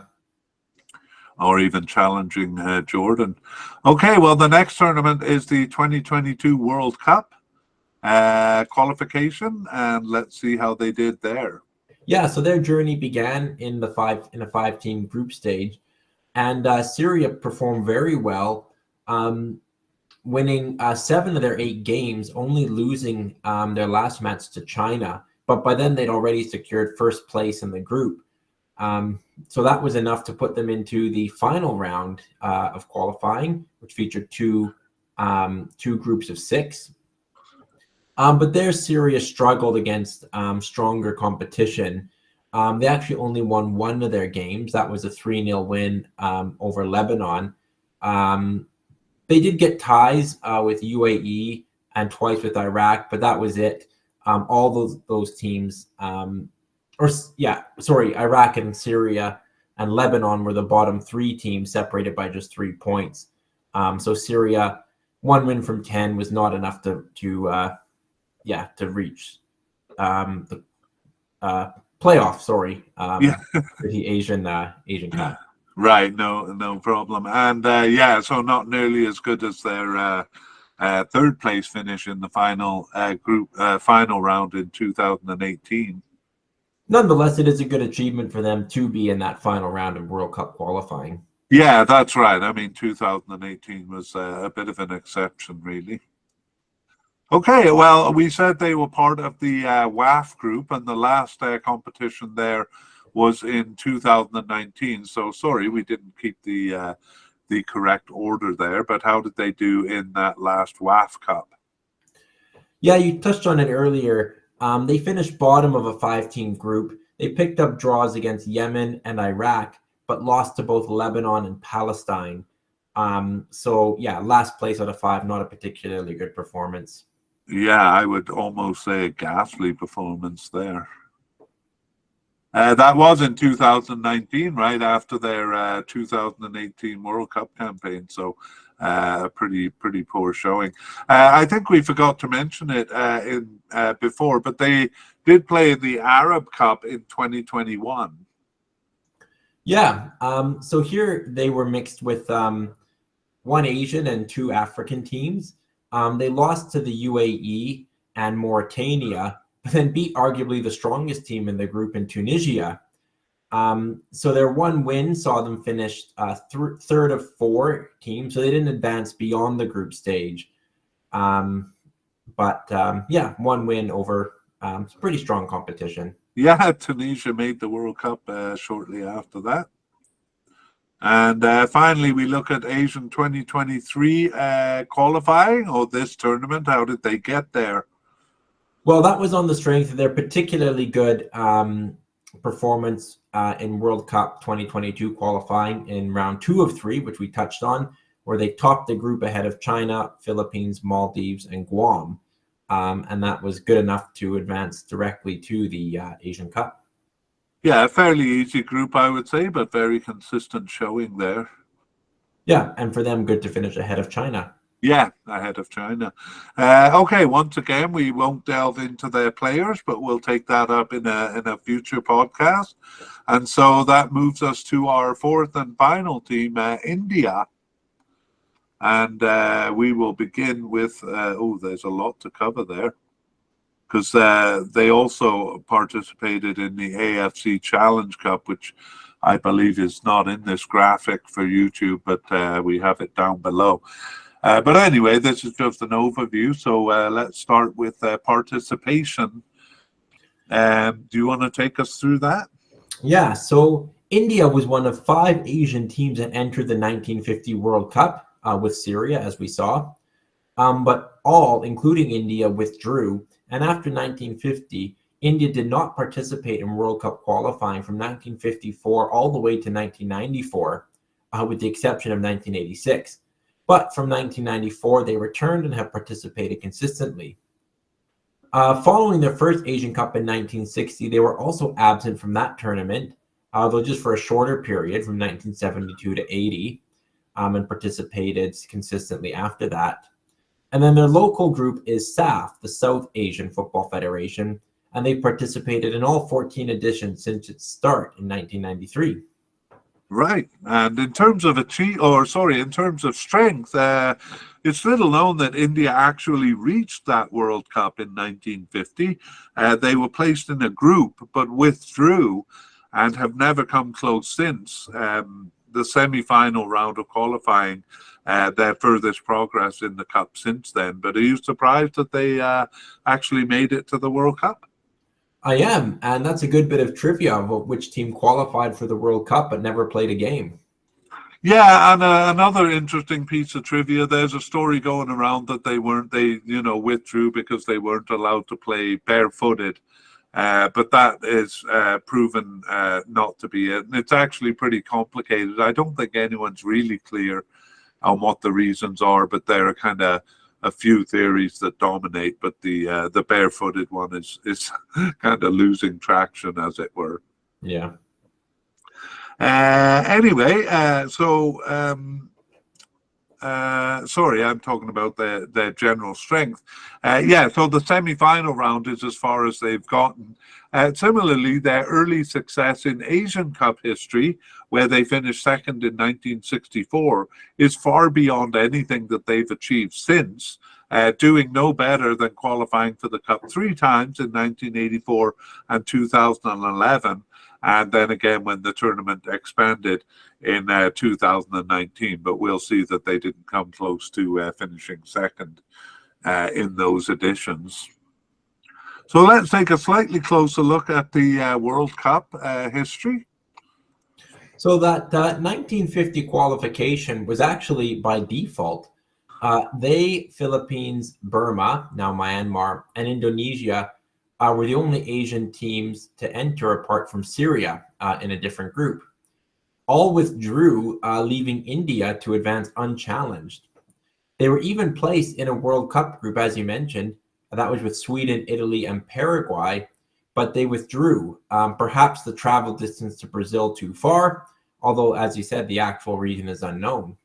Or even challenging Jordan. Okay, well, the next tournament is the 2022 World Cup qualification, and let's see how they did there. Yeah, so their journey began in a 5-team group stage, and Syria performed very well, winning 7 of their 8 games, only losing their last match to China. But by then they'd already secured 1st place in the group. So that was enough to put them into the final round of qualifying, which featured two groups of 6. But there, Syria struggled against stronger competition. They actually only won 1 of their games. That was a 3-0 win over Lebanon. They did get ties with UAE and twice with Iraq, but that was it. All those teams, Iraq and Syria and Lebanon were the bottom 3 teams, separated by just 3 points. So Syria, 1 win from 10 was not enough to reach the playoff. For the Asian Cup. Right, no problem. And so not nearly as good as their 3rd place finish in the final final round in 2018. Nonetheless, it is a good achievement for them to be in that final round of World Cup qualifying. Yeah, that's right. I mean, 2018 was a bit of an exception, really. Okay, well, we said they were part of the WAF group, and the last competition there was in 2019. So sorry, we didn't keep the correct order there. But how did they do in that last WAF Cup? Yeah, you touched on it earlier. They finished bottom of a 5-team group. They picked up draws against Yemen and Iraq, but lost to both Lebanon and Palestine. So yeah, last place out of 5, not a particularly good performance. Yeah, I would almost say a ghastly performance there. That was in 2019, right after their 2018 World Cup campaign. So pretty poor showing. I think we forgot to mention it before, but they did play in the Arab Cup in 2021. Yeah. So here they were mixed with one Asian and 2 African teams. They lost to the UAE and Mauritania, but then beat arguably the strongest team in the group in Tunisia. So their one win saw them finish third of 4 teams, so they didn't advance beyond the group stage. But yeah, one win over pretty strong competition. Yeah, Tunisia made the World Cup shortly after that. And finally, we look at Asian 2023 qualifying, or this tournament. How did they get there? Well, that was on the strength of their particularly good performance in World Cup 2022 qualifying in round 2 of 3, which we touched on, where they topped the group ahead of China, Philippines, Maldives, and Guam. And that was good enough to advance directly to the Asian Cup. Yeah, a fairly easy group, I would say, but very consistent showing there. Yeah, and for them, good to finish ahead of China. Yeah, ahead of China. Okay, once again, we won't delve into their players, but we'll take that up in a future podcast. And so that moves us to our 4th and final team, India. And we will begin with, there's a lot to cover there, because they also participated in the AFC Challenge Cup, which I believe is not in this graphic for YouTube, but we have it down below. But anyway, this is just an overview. So let's start with participation. Do you want to take us through that? Yeah, so India was one of 5 Asian teams that entered the 1950 World Cup with Syria, as we saw. But all, including India, withdrew. And after 1950, India did not participate in World Cup qualifying from 1954 all the way to 1994, with the exception of 1986. But from 1994, they returned and have participated consistently. Following their first Asian Cup in 1960, they were also absent from that tournament, though just for a shorter period from 1972 to 80, and participated consistently after that. And then their local group is SAF, the South Asian Football Federation, and they participated in all 14 editions since its start in 1993. Right, and in terms of in terms of strength, it's little known that India actually reached that World Cup in 1950. They were placed in a group, but withdrew, and have never come close since. The semi-final round of qualifying, their furthest progress in the Cup since then. But are you surprised that they actually made it to the World Cup? I am, and that's a good bit of trivia of which team qualified for the World Cup but never played a game. Yeah, and another interesting piece of trivia, there's a story going around that they withdrew because they weren't allowed to play barefooted. But that is proven not to be it. And it's actually pretty complicated. I don't think anyone's really clear on what the reasons are, but there are kind of a few theories that dominate. But the barefooted one is kind of losing traction, as it were. Yeah. Anyway, sorry, I'm talking about their general strength. So the semi-final round is as far as they've gotten. Similarly, their early success in Asian Cup history, where they finished second in 1964, is far beyond anything that they've achieved since, doing no better than qualifying for the Cup 3 times in 1984 and 2011. And then again when the tournament expanded in 2019. But we'll see that they didn't come close to finishing second in those editions. So let's take a slightly closer look at the World Cup history. So that 1950 qualification was actually by default. Philippines, Burma, now Myanmar, and Indonesia were the only Asian teams to enter apart from Syria in a different group. All withdrew, leaving India to advance unchallenged. They were even placed in a World Cup group, as you mentioned. That was with Sweden, Italy, and Paraguay, but they withdrew. Perhaps the travel distance to Brazil too far, although, as you said, the actual reason is unknown.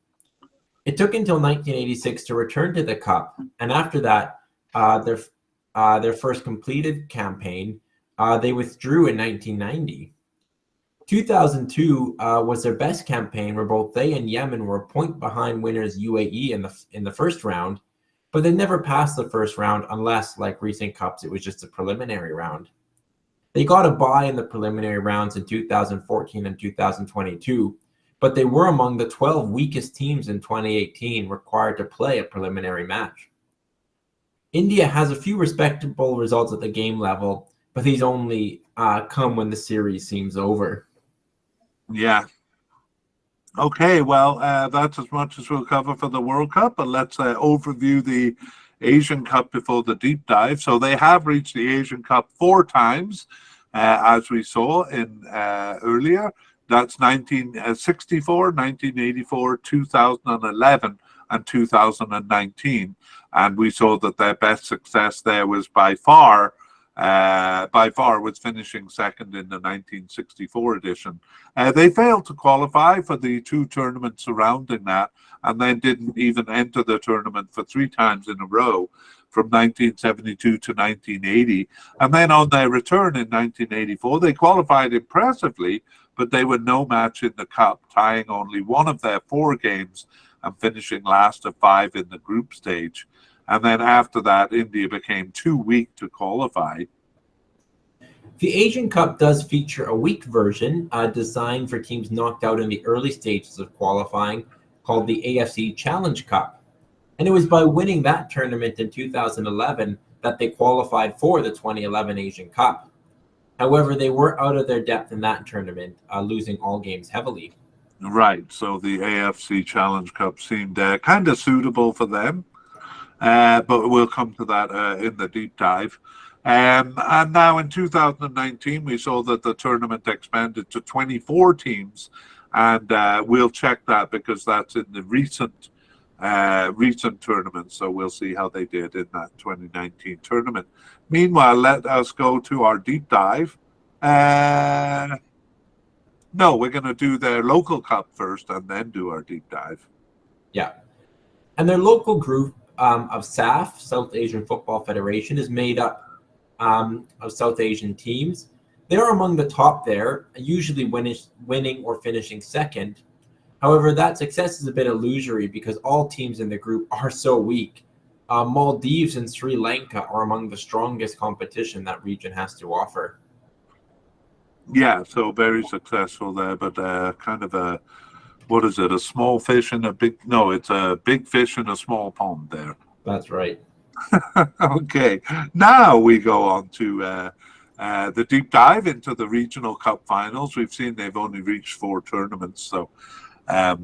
It took until 1986 to return to the Cup, and after that, their first completed campaign, they withdrew in 1990. 2002 was their best campaign, where both they and Yemen were a point behind winners UAE in the first round, but they never passed the first round unless, like recent cups, it was just a preliminary round. They got a bye in the preliminary rounds in 2014 and 2022, but they were among the 12 weakest teams in 2018 required to play a preliminary match. India has a few respectable results at the game level, but these only come when the series seems over. Yeah. Okay, well, that's as much as we'll cover for the World Cup, but let's overview the Asian Cup before the deep dive. So they have reached the Asian Cup 4 times, as we saw in earlier. That's 1964, 1984, 2011, and 2019. And we saw that their best success there was by far was finishing second in the 1964 edition. They failed to qualify for the 2 tournaments surrounding that, and then didn't even enter the tournament for 3 times in a row, from 1972 to 1980. And then on their return in 1984, they qualified impressively, but they were no match in the Cup, tying only 1 of their 4 games and finishing last of 5 in the group stage. And then after that, India became too weak to qualify. The Asian Cup does feature a weak version designed for teams knocked out in the early stages of qualifying, called the AFC Challenge Cup. And it was by winning that tournament in 2011 that they qualified for the 2011 Asian Cup. However, they were out of their depth in that tournament, losing all games heavily. Right, so the AFC Challenge Cup seemed kind of suitable for them. But we'll come to that in the deep dive. And now in 2019, we saw that the tournament expanded to 24 teams, and we'll check that because that's in the recent tournament. So we'll see how they did in that 2019 tournament. Meanwhile, let us go to our deep dive. No, we're going to do their local cup first and then do our deep dive. Yeah. And their local group of SAF, South Asian Football Federation, is made up of South Asian teams. They are among the top there, usually winning or finishing second. However, that success is a bit illusory because all teams in the group are so weak. Maldives and Sri Lanka are among the strongest competition that region has to offer. Yeah, so very successful there, but kind of a, what is it, a small fish in a big, no, it's a big fish in a small pond there. That's right. Okay, now we go on to the deep dive into the regional cup finals. We've seen they've only reached 4 tournaments, so I'll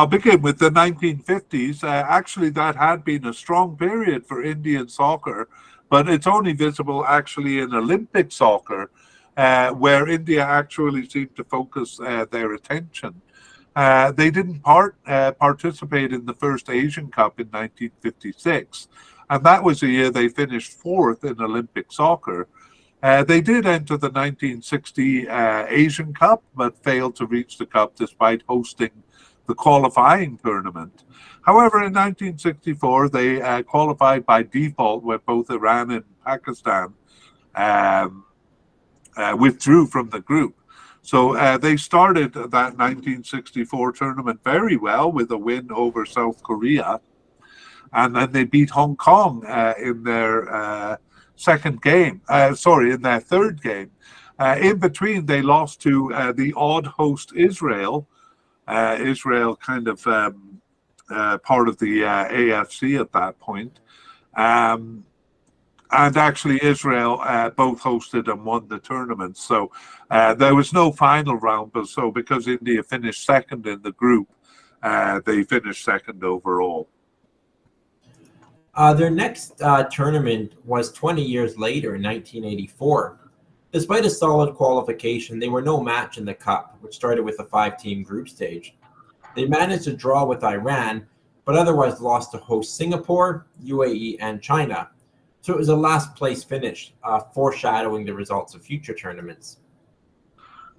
begin with the 1950s. Actually, that had been a strong period for Indian soccer, but it's only visible actually in Olympic soccer, where India actually seemed to focus their attention. They didn't participate in the first Asian Cup in 1956, and that was the year they finished 4th in Olympic soccer. They did enter the 1960 Asian Cup, but failed to reach the Cup despite hosting the qualifying tournament. However, in 1964, they qualified by default, where both Iran and Pakistan withdrew from the group. So they started that 1964 tournament very well with a win over South Korea. And then they beat Hong Kong in their third game. In between, they lost to the odd host Israel. Israel kind of part of the AFC at that point. And actually, Israel both hosted and won the tournament. So there was no final round, but so because India finished second in the group, they finished second overall. Their next tournament was 20 years later in 1984. Despite a solid qualification, they were no match in the Cup, which started with a 5-team group stage. They managed to draw with Iran, but otherwise lost to host Singapore, UAE, and China. So it was a last place finish, foreshadowing the results of future tournaments.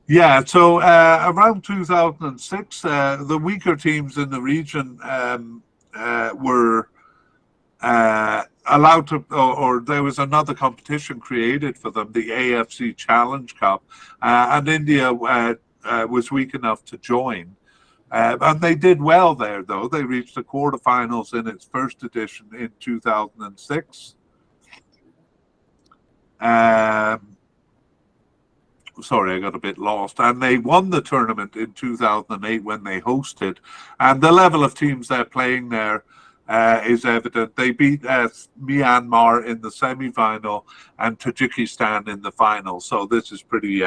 Yeah, so around 2006, the weaker teams in the region were allowed to, or there was another competition created for them, the AFC Challenge Cup, and India was weak enough to join. And they did well there, though. They reached the quarterfinals in its first edition in 2006. Sorry, I got a bit lost. And they won the tournament in 2008 when they hosted. And the level of teams they're playing there is evident. They beat Myanmar in the semi-final and Tajikistan in the final. So this is pretty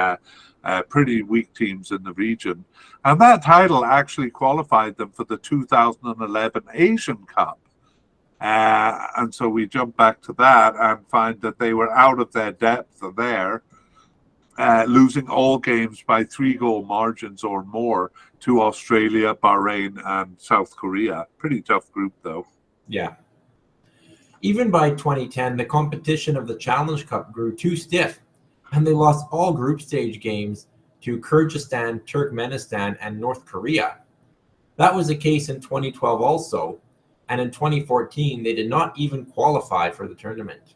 weak teams in the region. And that title actually qualified them for the 2011 Asian Cup. And so we jump back to that and find that they were out of their depth there, losing all games by 3-goal margins or more to Australia, Bahrain, and South Korea. Pretty tough group, though. Yeah. Even by 2010, the competition of the Challenge Cup grew too stiff, and they lost all group stage games to Kyrgyzstan, Turkmenistan, and North Korea. That was the case in 2012 also, and in 2014, they did not even qualify for the tournament.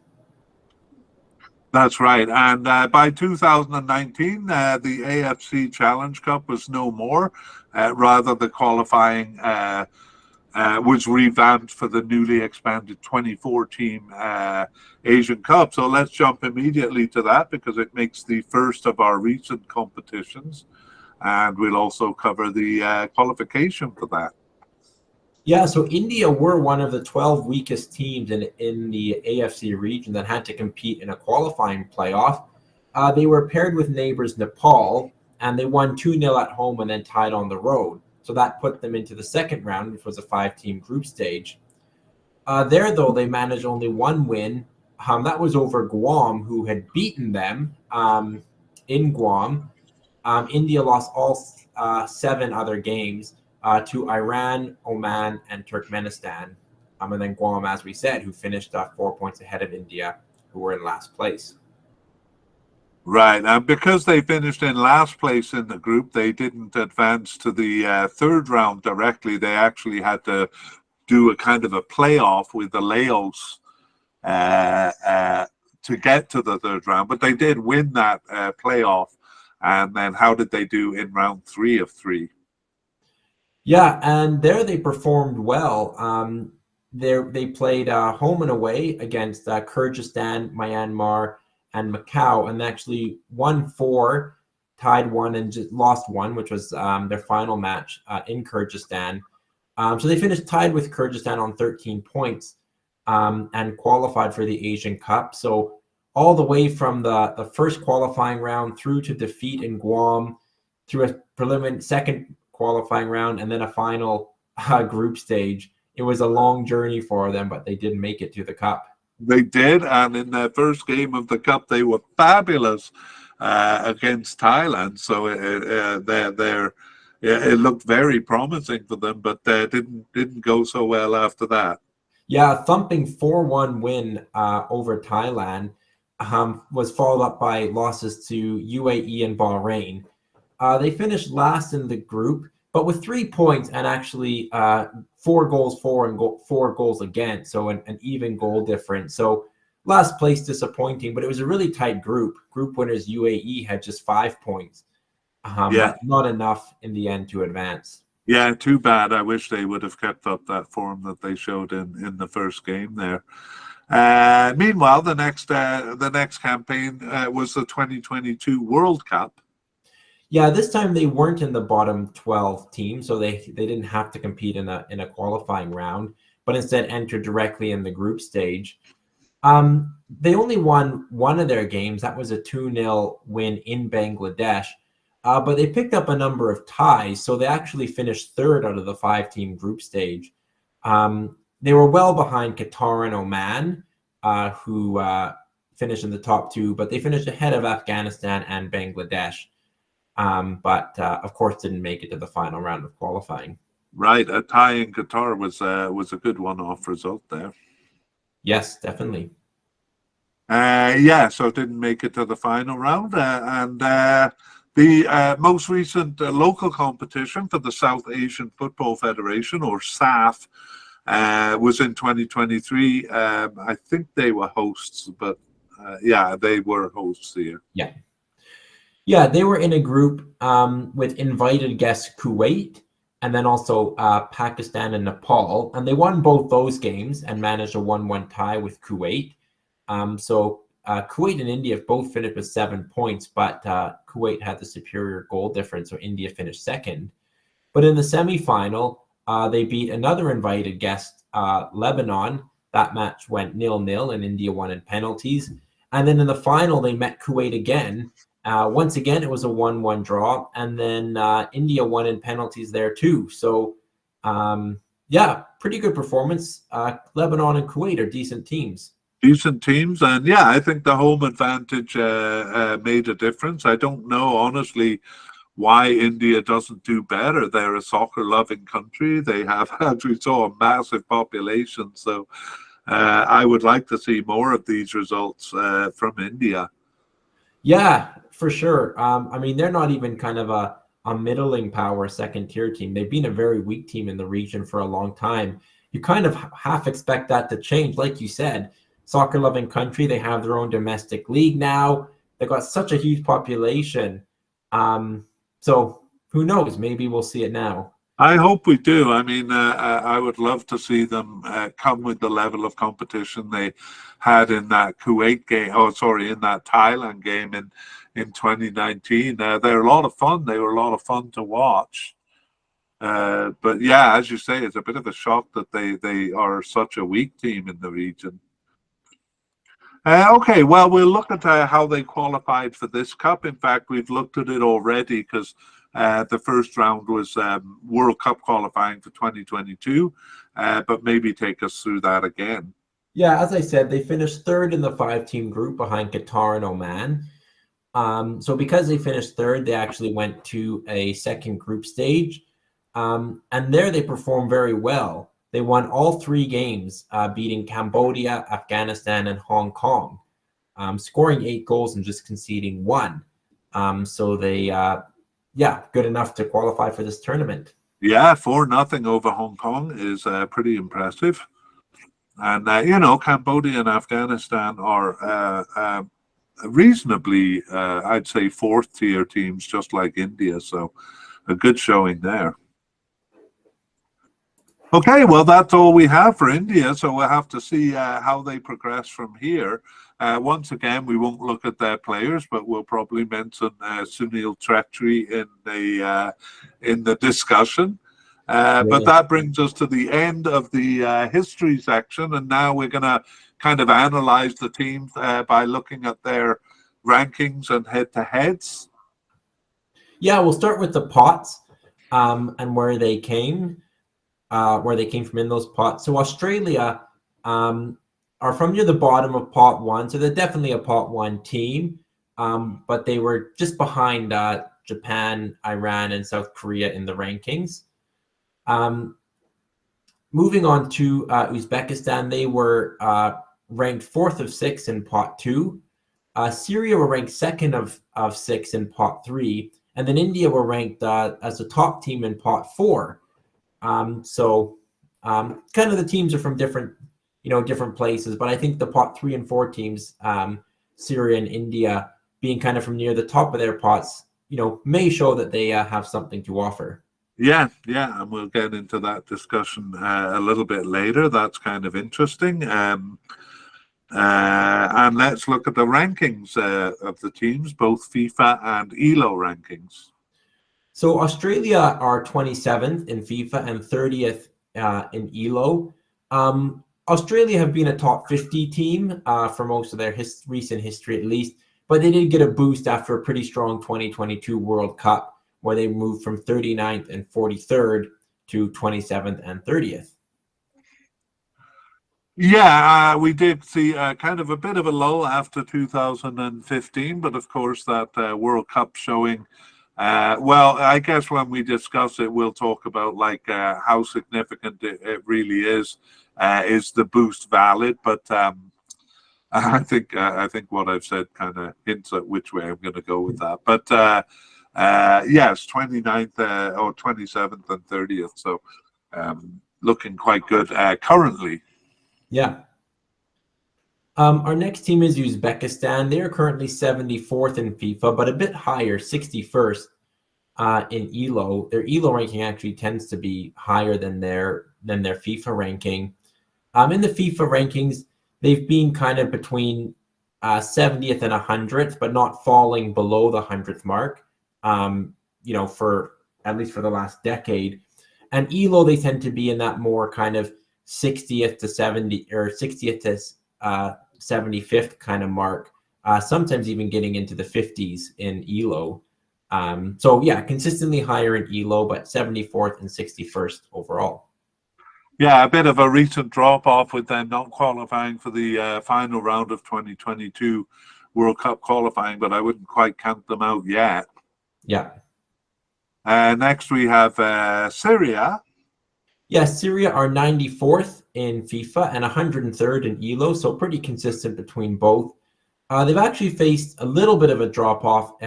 That's right. And by 2019, the AFC Challenge Cup was no more. Rather, the qualifying was revamped for the newly expanded 24-team Asian Cup. So let's jump immediately to that because it makes the first of our recent competitions. And we'll also cover the qualification for that. Yeah, so India were one of the 12 weakest teams in the AFC region that had to compete in a qualifying playoff. They were paired with neighbors Nepal, and they won 2-0 at home and then tied on the road. So that put them into the second round, which was a 5-team group stage. There, though, they managed only one win. That was over Guam, who had beaten them in Guam. India lost all 7 other games to Iran, Oman, and Turkmenistan. And then Guam, as we said, who finished 4 points ahead of India, who were in last place. Right, and because they finished in last place in the group, they didn't advance to the third round directly. They actually had to do a kind of a playoff with the Laos to get to the third round, but they did win that playoff. And then how did they do in round 3 of 3? Yeah, and there they performed well. They played home and away against Kyrgyzstan, Myanmar, and Macau, and actually won 4, tied 1, and just lost 1, which was their final match in Kyrgyzstan. So they finished tied with Kyrgyzstan on 13 points and qualified for the Asian Cup. So all the way from the first qualifying round through to defeat in Guam, through a preliminary second qualifying round, and then a final group stage. It was a long journey for them, but they did make it to the Cup. They did, and in their first game of the Cup, they were fabulous against Thailand. So it looked very promising for them, but didn't go so well after that. Yeah, a thumping 4-1 win over Thailand was followed up by losses to UAE and Bahrain. They finished last in the group, but with 3 points and actually 4 goals for and 4 goals against, so an even goal difference. So last place disappointing, but it was a really tight group. Group winners UAE had just 5 points, but not enough in the end to advance. Yeah, too bad. I wish they would have kept up that form that they showed in the first game there. Meanwhile, the next campaign was the 2022 World Cup. Yeah, this time they weren't in the bottom 12 team, so they didn't have to compete in a qualifying round. but instead entered directly in the group stage. They only won one of their games. That was a 2-0 win in Bangladesh. But they picked up a number of ties, so they actually finished third out of the 5-team group stage. They were well behind Qatar and Oman, who finished in the top two, but they finished ahead of Afghanistan and Bangladesh. But of course, didn't make it to the final round of qualifying. Right, a tie in Qatar was a good one-off result there. Yes, definitely. Yeah, so didn't make it to the final round, and the most recent local competition for the South Asian Football Federation, or SAF, was in 2023. I think they were hosts, but yeah, they were hosts here. Yeah, they were in a group with invited guests Kuwait, and then also Pakistan and Nepal, and they won both those games and managed a 1-1 tie with Kuwait. So Kuwait and India both finished with 7 points, but Kuwait had the superior goal difference, so India finished second. But in the semifinal, they beat another invited guest, Lebanon. That match went 0-0, and India won in penalties. And then in the final, they met Kuwait again. Once again, it was a 1-1 draw, and then India won in penalties there too. So, yeah, pretty good performance. Lebanon and Kuwait are decent teams. Decent teams, and yeah, I think the home advantage made a difference. I don't know, honestly, why India doesn't do better. They're a soccer-loving country. They have, as we saw, a massive population. So I would like to see more of these results from India. Yeah, for sure. I mean, they're not even kind of a middling power second-tier team. They've been a very weak team in the region for a long time. You kind of half expect that to change. Like you said, soccer-loving country, they have their own domestic league now. They've got such a huge population. So who knows? Maybe we'll see it now. I hope we do. I mean, I would love to see them come with the level of competition they had in that Kuwait game. Oh, sorry, in that Thailand game in 2019. They're a lot of fun. They were a lot of fun to watch. But yeah, as you say, it's a bit of a shock that they are such a weak team in the region. Okay, well, we'll look at how they qualified for this cup. In fact, we've looked at it already because the first round was World Cup qualifying for 2022, but maybe take us through that again. Yeah, as I said, they finished third in the 5-team group behind Qatar and Oman. So because they finished third, they actually went to a second group stage. And there they performed very well. They won all 3 games, beating Cambodia, Afghanistan, and Hong Kong, scoring 8 goals and just conceding 1. So they, yeah, good enough to qualify for this tournament. Yeah, 4-0 over Hong Kong is pretty impressive. And, you know, Cambodia and Afghanistan are reasonably, I'd say, 4th-tier teams, just like India. So a good showing there. Okay, well, that's all we have for India, so we'll have to see how they progress from here. Once again, we won't look at their players, but we'll probably mention Sunil Chhetri in the discussion. But that brings us to the end of the history section, and now we're going to kind of analyze the teams by looking at their rankings and head-to-heads. Yeah, we'll start with the pots and where they came from in those pots. So Australia are from near the bottom of pot 1, so they're definitely a pot 1 team, but they were just behind Japan, Iran, and South Korea in the rankings. Moving on to Uzbekistan, they were ranked 4th of 6 in pot 2. Syria were ranked 2nd of 6 in pot 3, and then India were ranked as a top team in pot 4. So kind of the teams are from different places, but I think the pot 3 and 4 teams, Syria and India, being kind of from near the top of their pots, may show that they have something to offer. Yeah, and we'll get into that discussion a little bit later. That's kind of interesting. And let's look at the rankings of the teams, both FIFA and ELO rankings. So Australia are 27th in FIFA and 30th in ELO. Australia have been a top 50 team for most of their recent history, at least, but they did get a boost after a pretty strong 2022 World Cup, where they moved from 39th and 43rd to 27th and 30th. Yeah, we did see kind of a bit of a lull after 2015, but of course that World Cup showing. Well, I guess when we discuss it, we'll talk about like how significant it really is. Is the boost valid? But I think what I've said kind of hints at which way I'm going to go with that. But yes, 29th or 27th and 30th. So looking quite good currently. Yeah. Our next team is Uzbekistan. They are currently 74th in FIFA, but a bit higher, 61st in ELO. Their ELO ranking actually tends to be higher than their FIFA ranking. In the FIFA rankings, they've been kind of between 70th and 100th, but not falling below the 100th mark. For at least for the last decade. And ELO, they tend to be in that more kind of 60th to 70 or 60th to 75th kind of mark, sometimes even getting into the 50s in ELO. So yeah, consistently higher in ELO, but 74th and 61st overall. Yeah, a bit of a recent drop off with them not qualifying for the final round of 2022 World Cup qualifying, but I wouldn't quite count them out yet. Yeah. Next we have Syria. Yeah, Syria are 94th in FIFA and 103rd in ELO, so pretty consistent between both. They've actually faced a little bit of a drop-off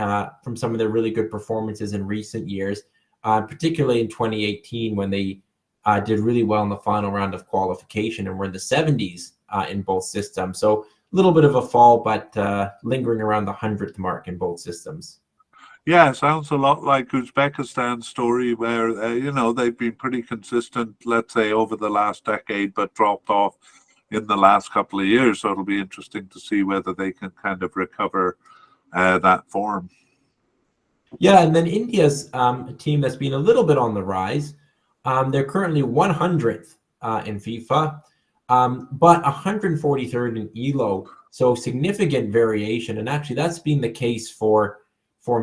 from some of their really good performances in recent years, particularly in 2018 when they did really well in the final round of qualification and were in the 70s in both systems. So a little bit of a fall, but lingering around the 100th mark in both systems. Yeah, sounds a lot like Uzbekistan's story where, they've been pretty consistent, let's say, over the last decade, but dropped off in the last couple of years. So it'll be interesting to see whether they can kind of recover that form. Yeah, and then India's a team that's been a little bit on the rise. They're currently 100th in FIFA, but 143rd in ELO. So significant variation. And actually, that's been the case for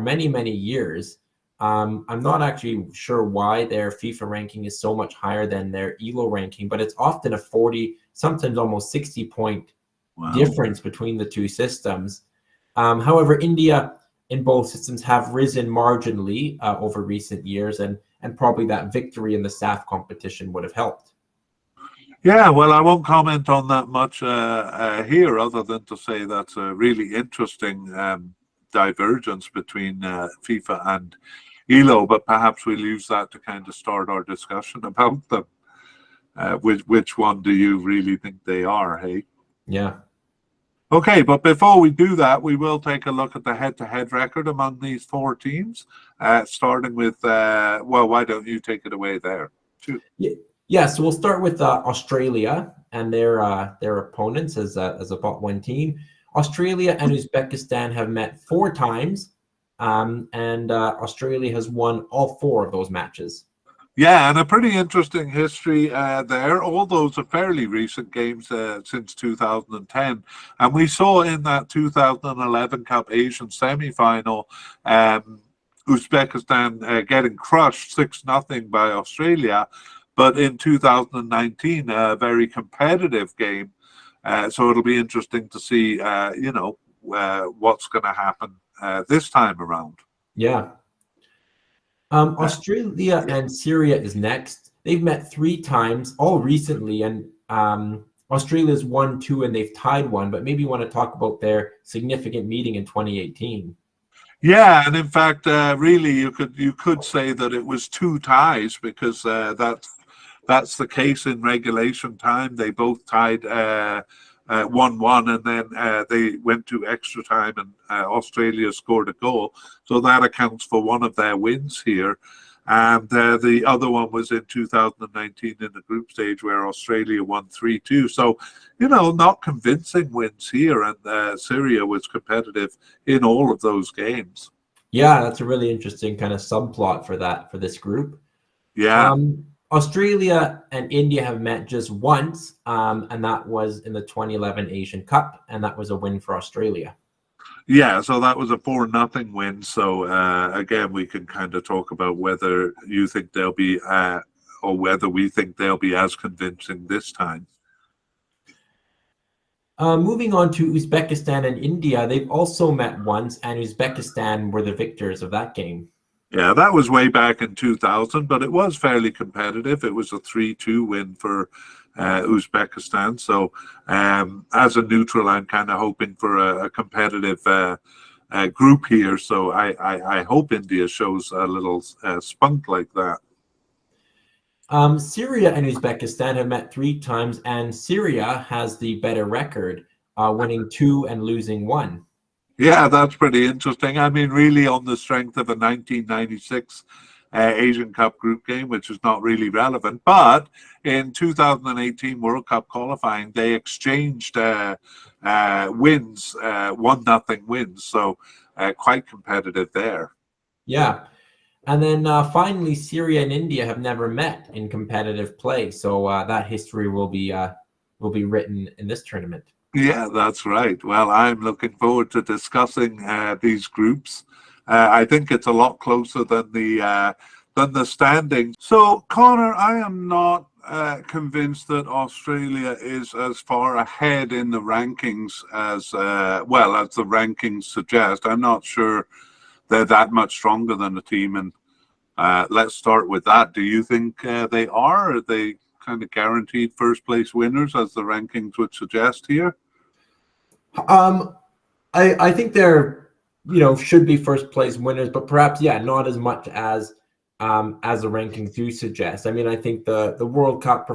many, many years. I'm not actually sure why their FIFA ranking is so much higher than their ELO ranking, but it's often a 40, sometimes almost 60-point difference between the two systems. However, India in both systems have risen marginally over recent years, and probably that victory in the SAF competition would have helped. Yeah, well, I won't comment on that much here, other than to say that's a really interesting divergence between FIFA and ELO, but perhaps we'll use that to kind of start our discussion about them. Which one do you really think they are, hey? Yeah. Okay, but before we do that, we will take a look at the head-to-head record among these four teams, starting with, why don't you take it away there? Yeah, so we'll start with Australia and their opponents as a bot one team. Australia and Uzbekistan have met 4 times, and Australia has won all 4 of those matches. Yeah, and a pretty interesting history there. All those are fairly recent games since 2010. And we saw in that 2011 Cup Asian semi-final, Uzbekistan getting crushed 6-0 by Australia. But in 2019, a very competitive game. So it'll be interesting to see, what's going to happen this time around. Yeah. Australia and Syria is next. They've met 3 times, all recently, and Australia's won 2 and they've tied 1. But maybe you want to talk about their significant meeting in 2018. Yeah, and in fact, really, you could say that it was 2 ties because that's the case in regulation time. They both tied 1-1, and then they went to extra time, and Australia scored a goal. So that accounts for one of their wins here. And the other one was in 2019 in the group stage where Australia won 3-2. So, not convincing wins here. And Syria was competitive in all of those games. Yeah, that's a really interesting kind of subplot for this group. Yeah. Australia and India have met just once, and that was in the 2011 Asian Cup, and that was a win for Australia. Yeah, so that was a 4-0 win. So again, we can kind of talk about whether you think they'll be, or whether we think they'll be as convincing this time. Moving on to Uzbekistan and India, they've also met once, and Uzbekistan were the victors of that game. Yeah, that was way back in 2000, but it was fairly competitive. It was a 3-2 win for Uzbekistan. So as a neutral, I'm kind of hoping for a competitive group here. So I hope India shows a little spunk like that. Syria and Uzbekistan have met 3 times, and Syria has the better record, winning 2 and losing 1. Yeah, that's pretty interesting. I mean, really on the strength of a 1996 Asian Cup group game, which is not really relevant. But in 2018 World Cup qualifying, they exchanged wins, 1-0 wins. So quite competitive there. Yeah. And then finally, Syria and India have never met in competitive play. So that history will be written in this tournament. Yeah, that's right. Well, I'm looking forward to discussing these groups. I think it's a lot closer than the standings. So, Connor, I am not convinced that Australia is as far ahead in the rankings as well as the rankings suggest. I'm not sure they're that much stronger than the team. And let's start with that. Do you think they are? Are they kind of guaranteed first place winners, as the rankings would suggest here? I think they're, should be first place winners, but perhaps, not as much as the rankings do suggest. I mean, I think the World Cup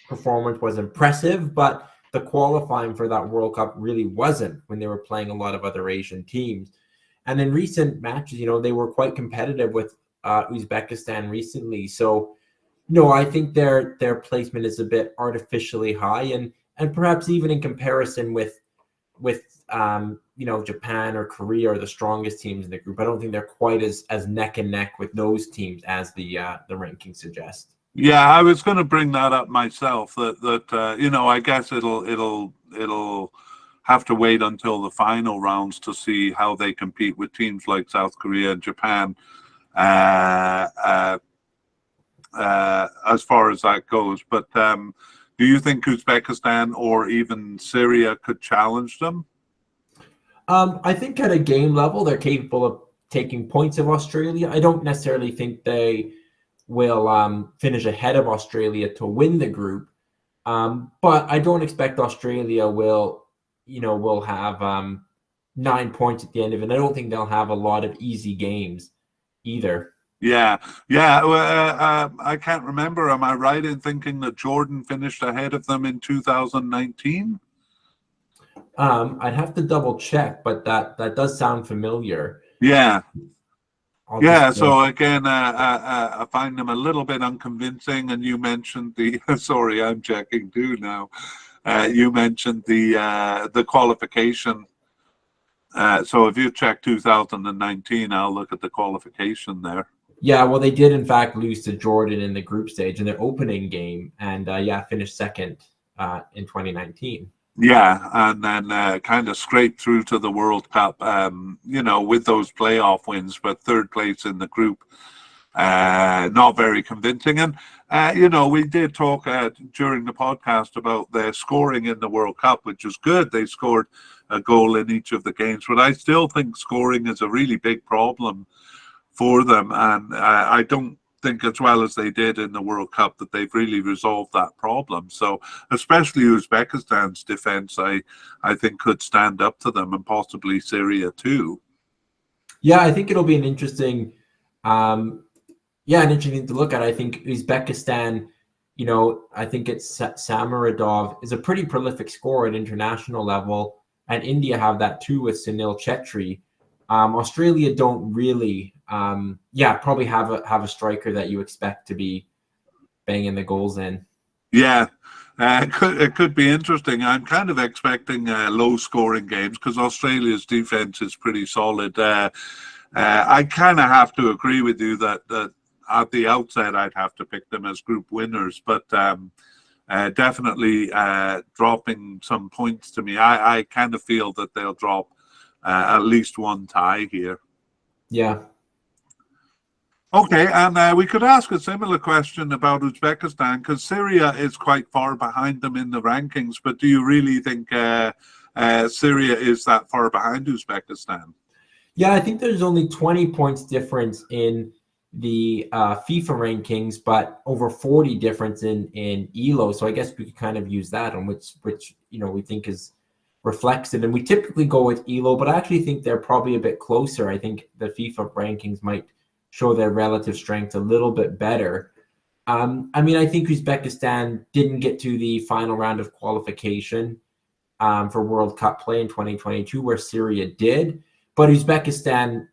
performance was impressive, but the qualifying for that World Cup really wasn't, when they were playing a lot of other Asian teams. And in recent matches, they were quite competitive with Uzbekistan recently. So, I think their placement is a bit artificially high, and perhaps even in comparison with Japan or Korea are the strongest teams in the group. I don't think they're quite as neck and neck with those teams as the rankings suggest. Yeah, I was going to bring that up myself. That I guess it'll have to wait until the final rounds to see how they compete with teams like South Korea and Japan. As far as that goes, but do you think Uzbekistan or even Syria could challenge them? I think at a game level, they're capable of taking points of Australia. I don't necessarily think they will finish ahead of Australia to win the group, but I don't expect Australia will have 9 points at the end of it. I don't think they'll have a lot of easy games either. Yeah. I can't remember. Am I right in thinking that Jordan finished ahead of them in 2019? I'd have to double check, but that does sound familiar. Yeah. So again, I find them a little bit unconvincing. And you mentioned the sorry, I'm checking too now. You mentioned the qualification. So if you check 2019, I'll look at the qualification there. Yeah, well, they did in fact lose to Jordan in the group stage in their opening game, and finished second in 2019. Yeah, and then kind of scraped through to the World Cup, with those playoff wins, but third place in the group, not very convincing. And, we did talk during the podcast about their scoring in the World Cup, which is good. They scored a goal in each of the games, but I still think scoring is a really big problem for them. And I don't think, as well as they did in the World Cup, that they've really resolved that problem. So especially Uzbekistan's defense, I think could stand up to them, and possibly Syria too. Yeah, I think it'll be an interesting thing to look at. I think Uzbekistan, I think it's Samaradov is a pretty prolific scorer at international level, and India have that too with Sunil Chetri. Australia don't really, probably have a striker that you expect to be banging the goals in. Yeah, it could be interesting. I'm kind of expecting low-scoring games because Australia's defense is pretty solid. I kind of have to agree with you that at the outset, I'd have to pick them as group winners, but definitely dropping some points to me. I kind of feel that they'll drop at least one tie here. Yeah. Okay, and we could ask a similar question about Uzbekistan, because Syria is quite far behind them in the rankings, but do you really think Syria is that far behind Uzbekistan? Yeah, I think there's only 20 points difference in the FIFA rankings, but over 40 difference in ELO. So I guess we could kind of use that on which we think is reflects it. And we typically go with ELO, but I actually think they're probably a bit closer. I think the FIFA rankings might show their relative strength a little bit better. I mean, I think Uzbekistan didn't get to the final round of qualification for World Cup play in 2022, where Syria did. But Uzbekistan,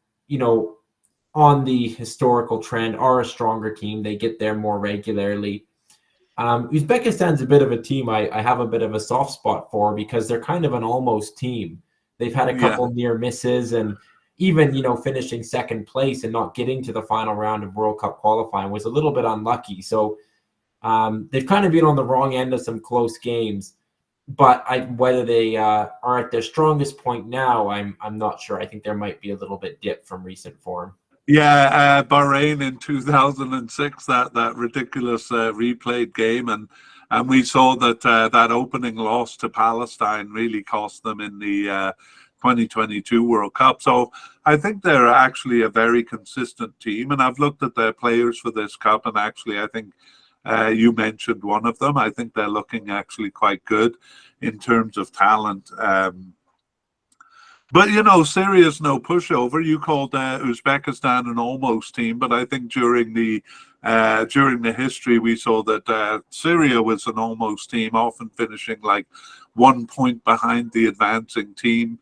on the historical trend, are a stronger team. They get there more regularly. Uzbekistan's a bit of a team I have a bit of a soft spot for, because they're kind of an almost team. They've had a couple near misses, and even, finishing second place and not getting to the final round of World Cup qualifying was a little bit unlucky. So they've kind of been on the wrong end of some close games. But whether they are at their strongest point now, I'm not sure. I think there might be a little bit dip from recent form. Yeah, Bahrain in 2006, that ridiculous replayed game, and we saw that that opening loss to Palestine really cost them in the 2022 World Cup. So I think they're actually a very consistent team, and I've looked at their players for this cup, and actually I think you mentioned one of them. I think they're looking actually quite good in terms of talent. But Syria's no pushover. You called Uzbekistan an almost team, but I think during the history we saw that Syria was an almost team, often finishing like 1 point behind the advancing team,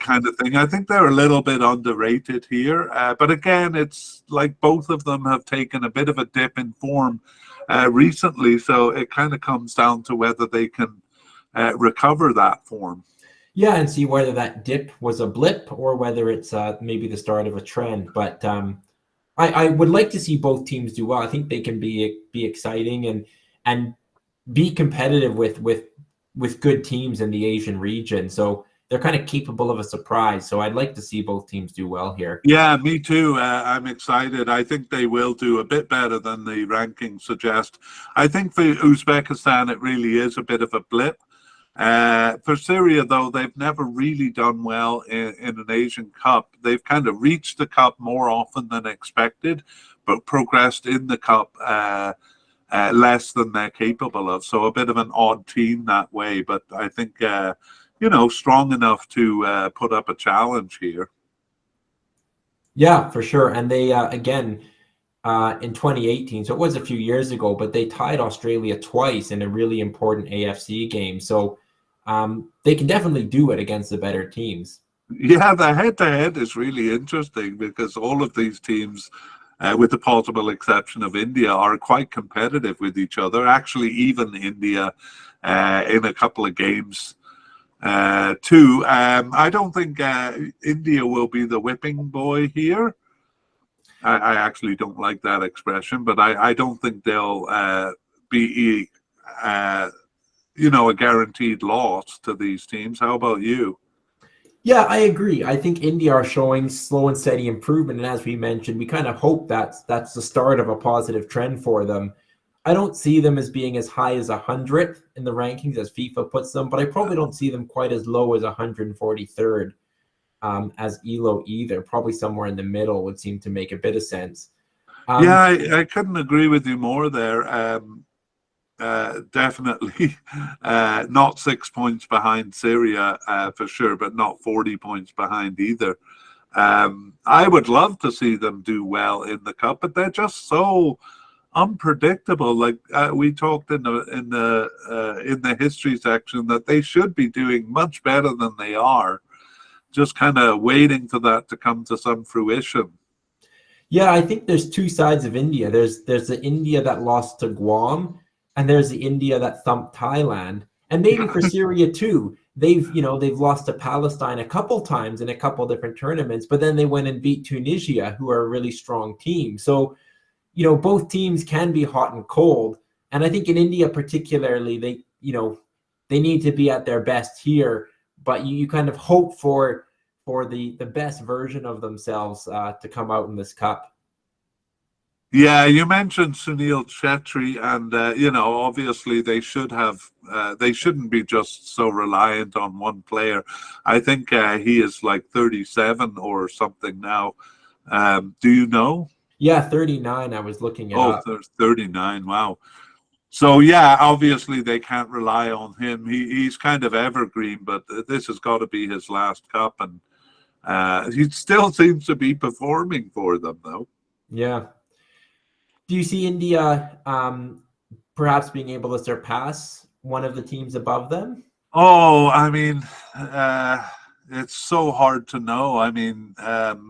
kind of thing. I think they're a little bit underrated here, but again, it's like both of them have taken a bit of a dip in form recently, so it kind of comes down to whether they can recover that form. Yeah, and see whether that dip was a blip or whether it's maybe the start of a trend. But I would like to see both teams do well. I think they can be exciting and be competitive with good teams in the Asian region. So they're kind of capable of a surprise. So I'd like to see both teams do well here. Yeah, me too. I'm excited. I think they will do a bit better than the rankings suggest. I think for Uzbekistan, it really is a bit of a blip. For Syria, though, they've never really done well in an Asian Cup. They've kind of reached the Cup more often than expected, but progressed in the Cup less than they're capable of. So a bit of an odd team that way, but I think, strong enough to put up a challenge here. Yeah, for sure. And they, again, in 2018, so it was a few years ago, but they tied Australia twice in a really important AFC game. So they can definitely do it against the better teams. Yeah, the head-to-head is really interesting, because all of these teams, with the possible exception of India, are quite competitive with each other. Actually, even India in a couple of games too. I don't think India will be the whipping boy here. I actually don't like that expression, but I don't think they'll be a guaranteed loss to these teams. How about you? Yeah, I agree. I think India are showing slow and steady improvement. And as we mentioned, we kind of hope that's the start of a positive trend for them. I don't see them as being as high as 100th in the rankings as FIFA puts them, but I probably don't see them quite as low as 143rd as ELO either. Probably somewhere in the middle would seem to make a bit of sense. Yeah, I couldn't agree with you more there. Definitely not 6 points behind Syria for sure, but not 40 points behind either. I would love to see them do well in the cup, but they're just so unpredictable. Like we talked in the history section that they should be doing much better than they are. Just kind of waiting for that to come to some fruition. Yeah, I think there's two sides of India. There's the India that lost to Guam, and there's the India that thumped Thailand. And maybe for Syria too. They've lost to Palestine a couple times in a couple different tournaments, but then they went and beat Tunisia, who are a really strong team. So, both teams can be hot and cold. And I think in India particularly, they need to be at their best here, but you kind of hope for the best version of themselves to come out in this cup. Yeah, you mentioned Sunil Chetri, and obviously they shouldn't be just so reliant on one player. I think he is like 37 or something now. Do you know? Yeah, 39. I was looking it Oh, up. 39. Wow. So yeah, obviously they can't rely on him. He's kind of evergreen, but this has got to be his last cup, and he still seems to be performing for them, though. Yeah. Do you see India perhaps being able to surpass one of the teams above them? Oh, I mean, it's so hard to know. I mean, the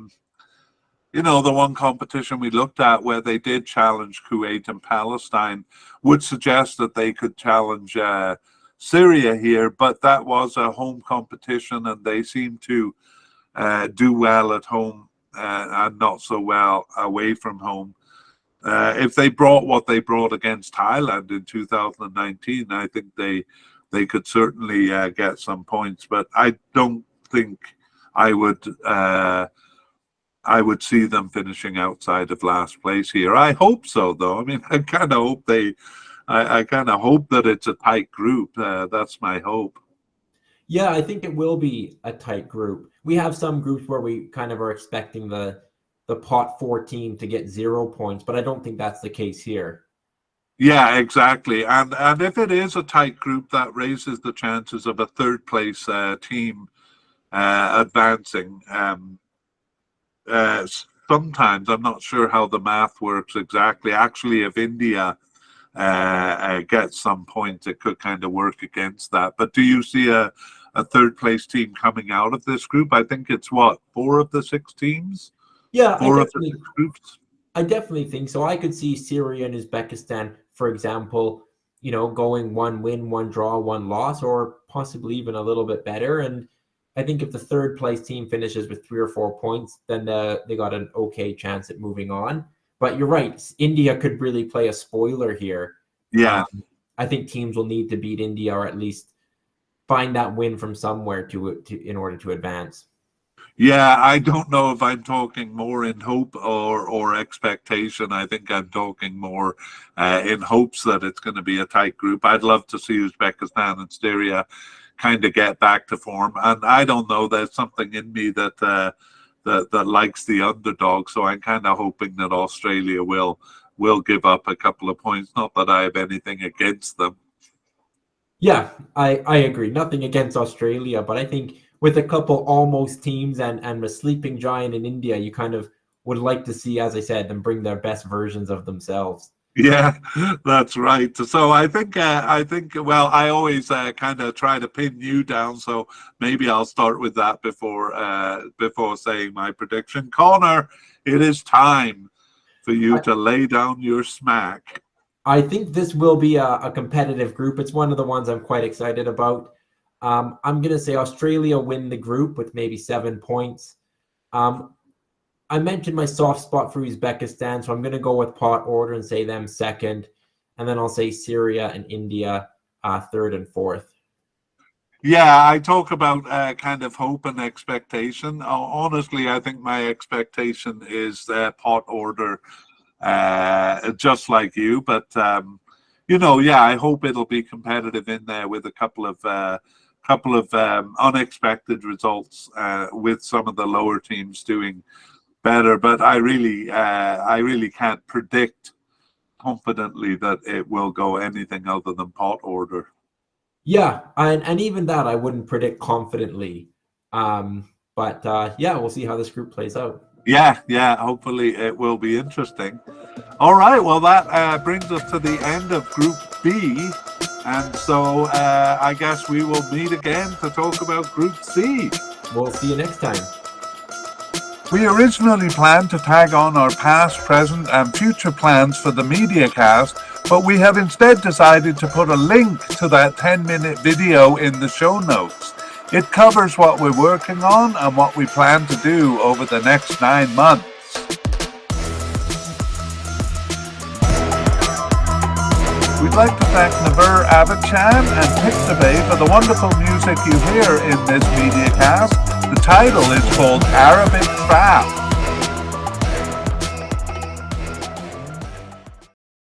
one competition we looked at where they did challenge Kuwait and Palestine would suggest that they could challenge Syria here, but that was a home competition, and they seem to do well at home and not so well away from home. If they brought what they brought against Thailand in 2019, I think they could certainly get some points. But I don't think I would see them finishing outside of last place here. I hope so, though. I mean, I kind of hope I kind of hope that it's a tight group. That's my hope. Yeah, I think it will be a tight group. We have some groups where we kind of are expecting the pot 14 to get 0 points, but I don't think that's the case here. Yeah, exactly. And if it is a tight group, that raises the chances of a third place team advancing. Sometimes I'm not sure how the math works exactly. Actually, if India gets some points, it could kind of work against that. But do you see a third place team coming out of this group? I think it's 4 of the 6 teams? Yeah, 4 of the 6 groups? I definitely think so. I could see Syria and Uzbekistan, for example, going 1 win, 1 draw, 1 loss, or possibly even a little bit better. And I think if the third place team finishes with 3 or 4 points, then they got an okay chance at moving on. But you're right, India could really play a spoiler here. Yeah. I think teams will need to beat India, or at least find that win from somewhere in order to advance. Yeah, I don't know if I'm talking more in hope or expectation. I think I'm talking more in hopes that it's going to be a tight group. I'd love to see Uzbekistan and Syria kind of get back to form. And I don't know, there's something in me that likes the underdog. So I'm kind of hoping that Australia will give up a couple of points. Not that I have anything against them. Yeah, I agree. Nothing against Australia, but I think with a couple almost teams and a sleeping giant in India, you kind of would like to see, as I said, them bring their best versions of themselves. Yeah, that's right. So I think, well, I always kind of try to pin you down. So maybe I'll start with that before saying my prediction. Connor, it is time for you to lay down your smack. I think this will be a competitive group. It's one of the ones I'm quite excited about. I'm going to say Australia win the group with maybe 7 points. I mentioned my soft spot for Uzbekistan, so I'm going to go with pot order and say them second. And then I'll say Syria and India third and fourth. Yeah, I talk about kind of hope and expectation. Honestly, I think my expectation is pot order, just like you. But, yeah, I hope it'll be competitive in there with a couple of unexpected results with some of the lower teams doing better. But I really can't predict confidently that it will go anything other than pot order. Yeah, and even that I wouldn't predict confidently. But we'll see how this group plays out. Yeah, hopefully it will be interesting. All right, well, that brings us to the end of Group B. And so I guess we will meet again to talk about Group C. We'll see you next time. We originally planned to tag on our past, present, and future plans for the media cast, but we have instead decided to put a link to that 10-minute video in the show notes. It covers what we're working on and what we plan to do over the next 9 months. We'd like to thank Naver Abidchan and Pictabay for the wonderful music you hear in this media cast. The title is called Arabic Trap.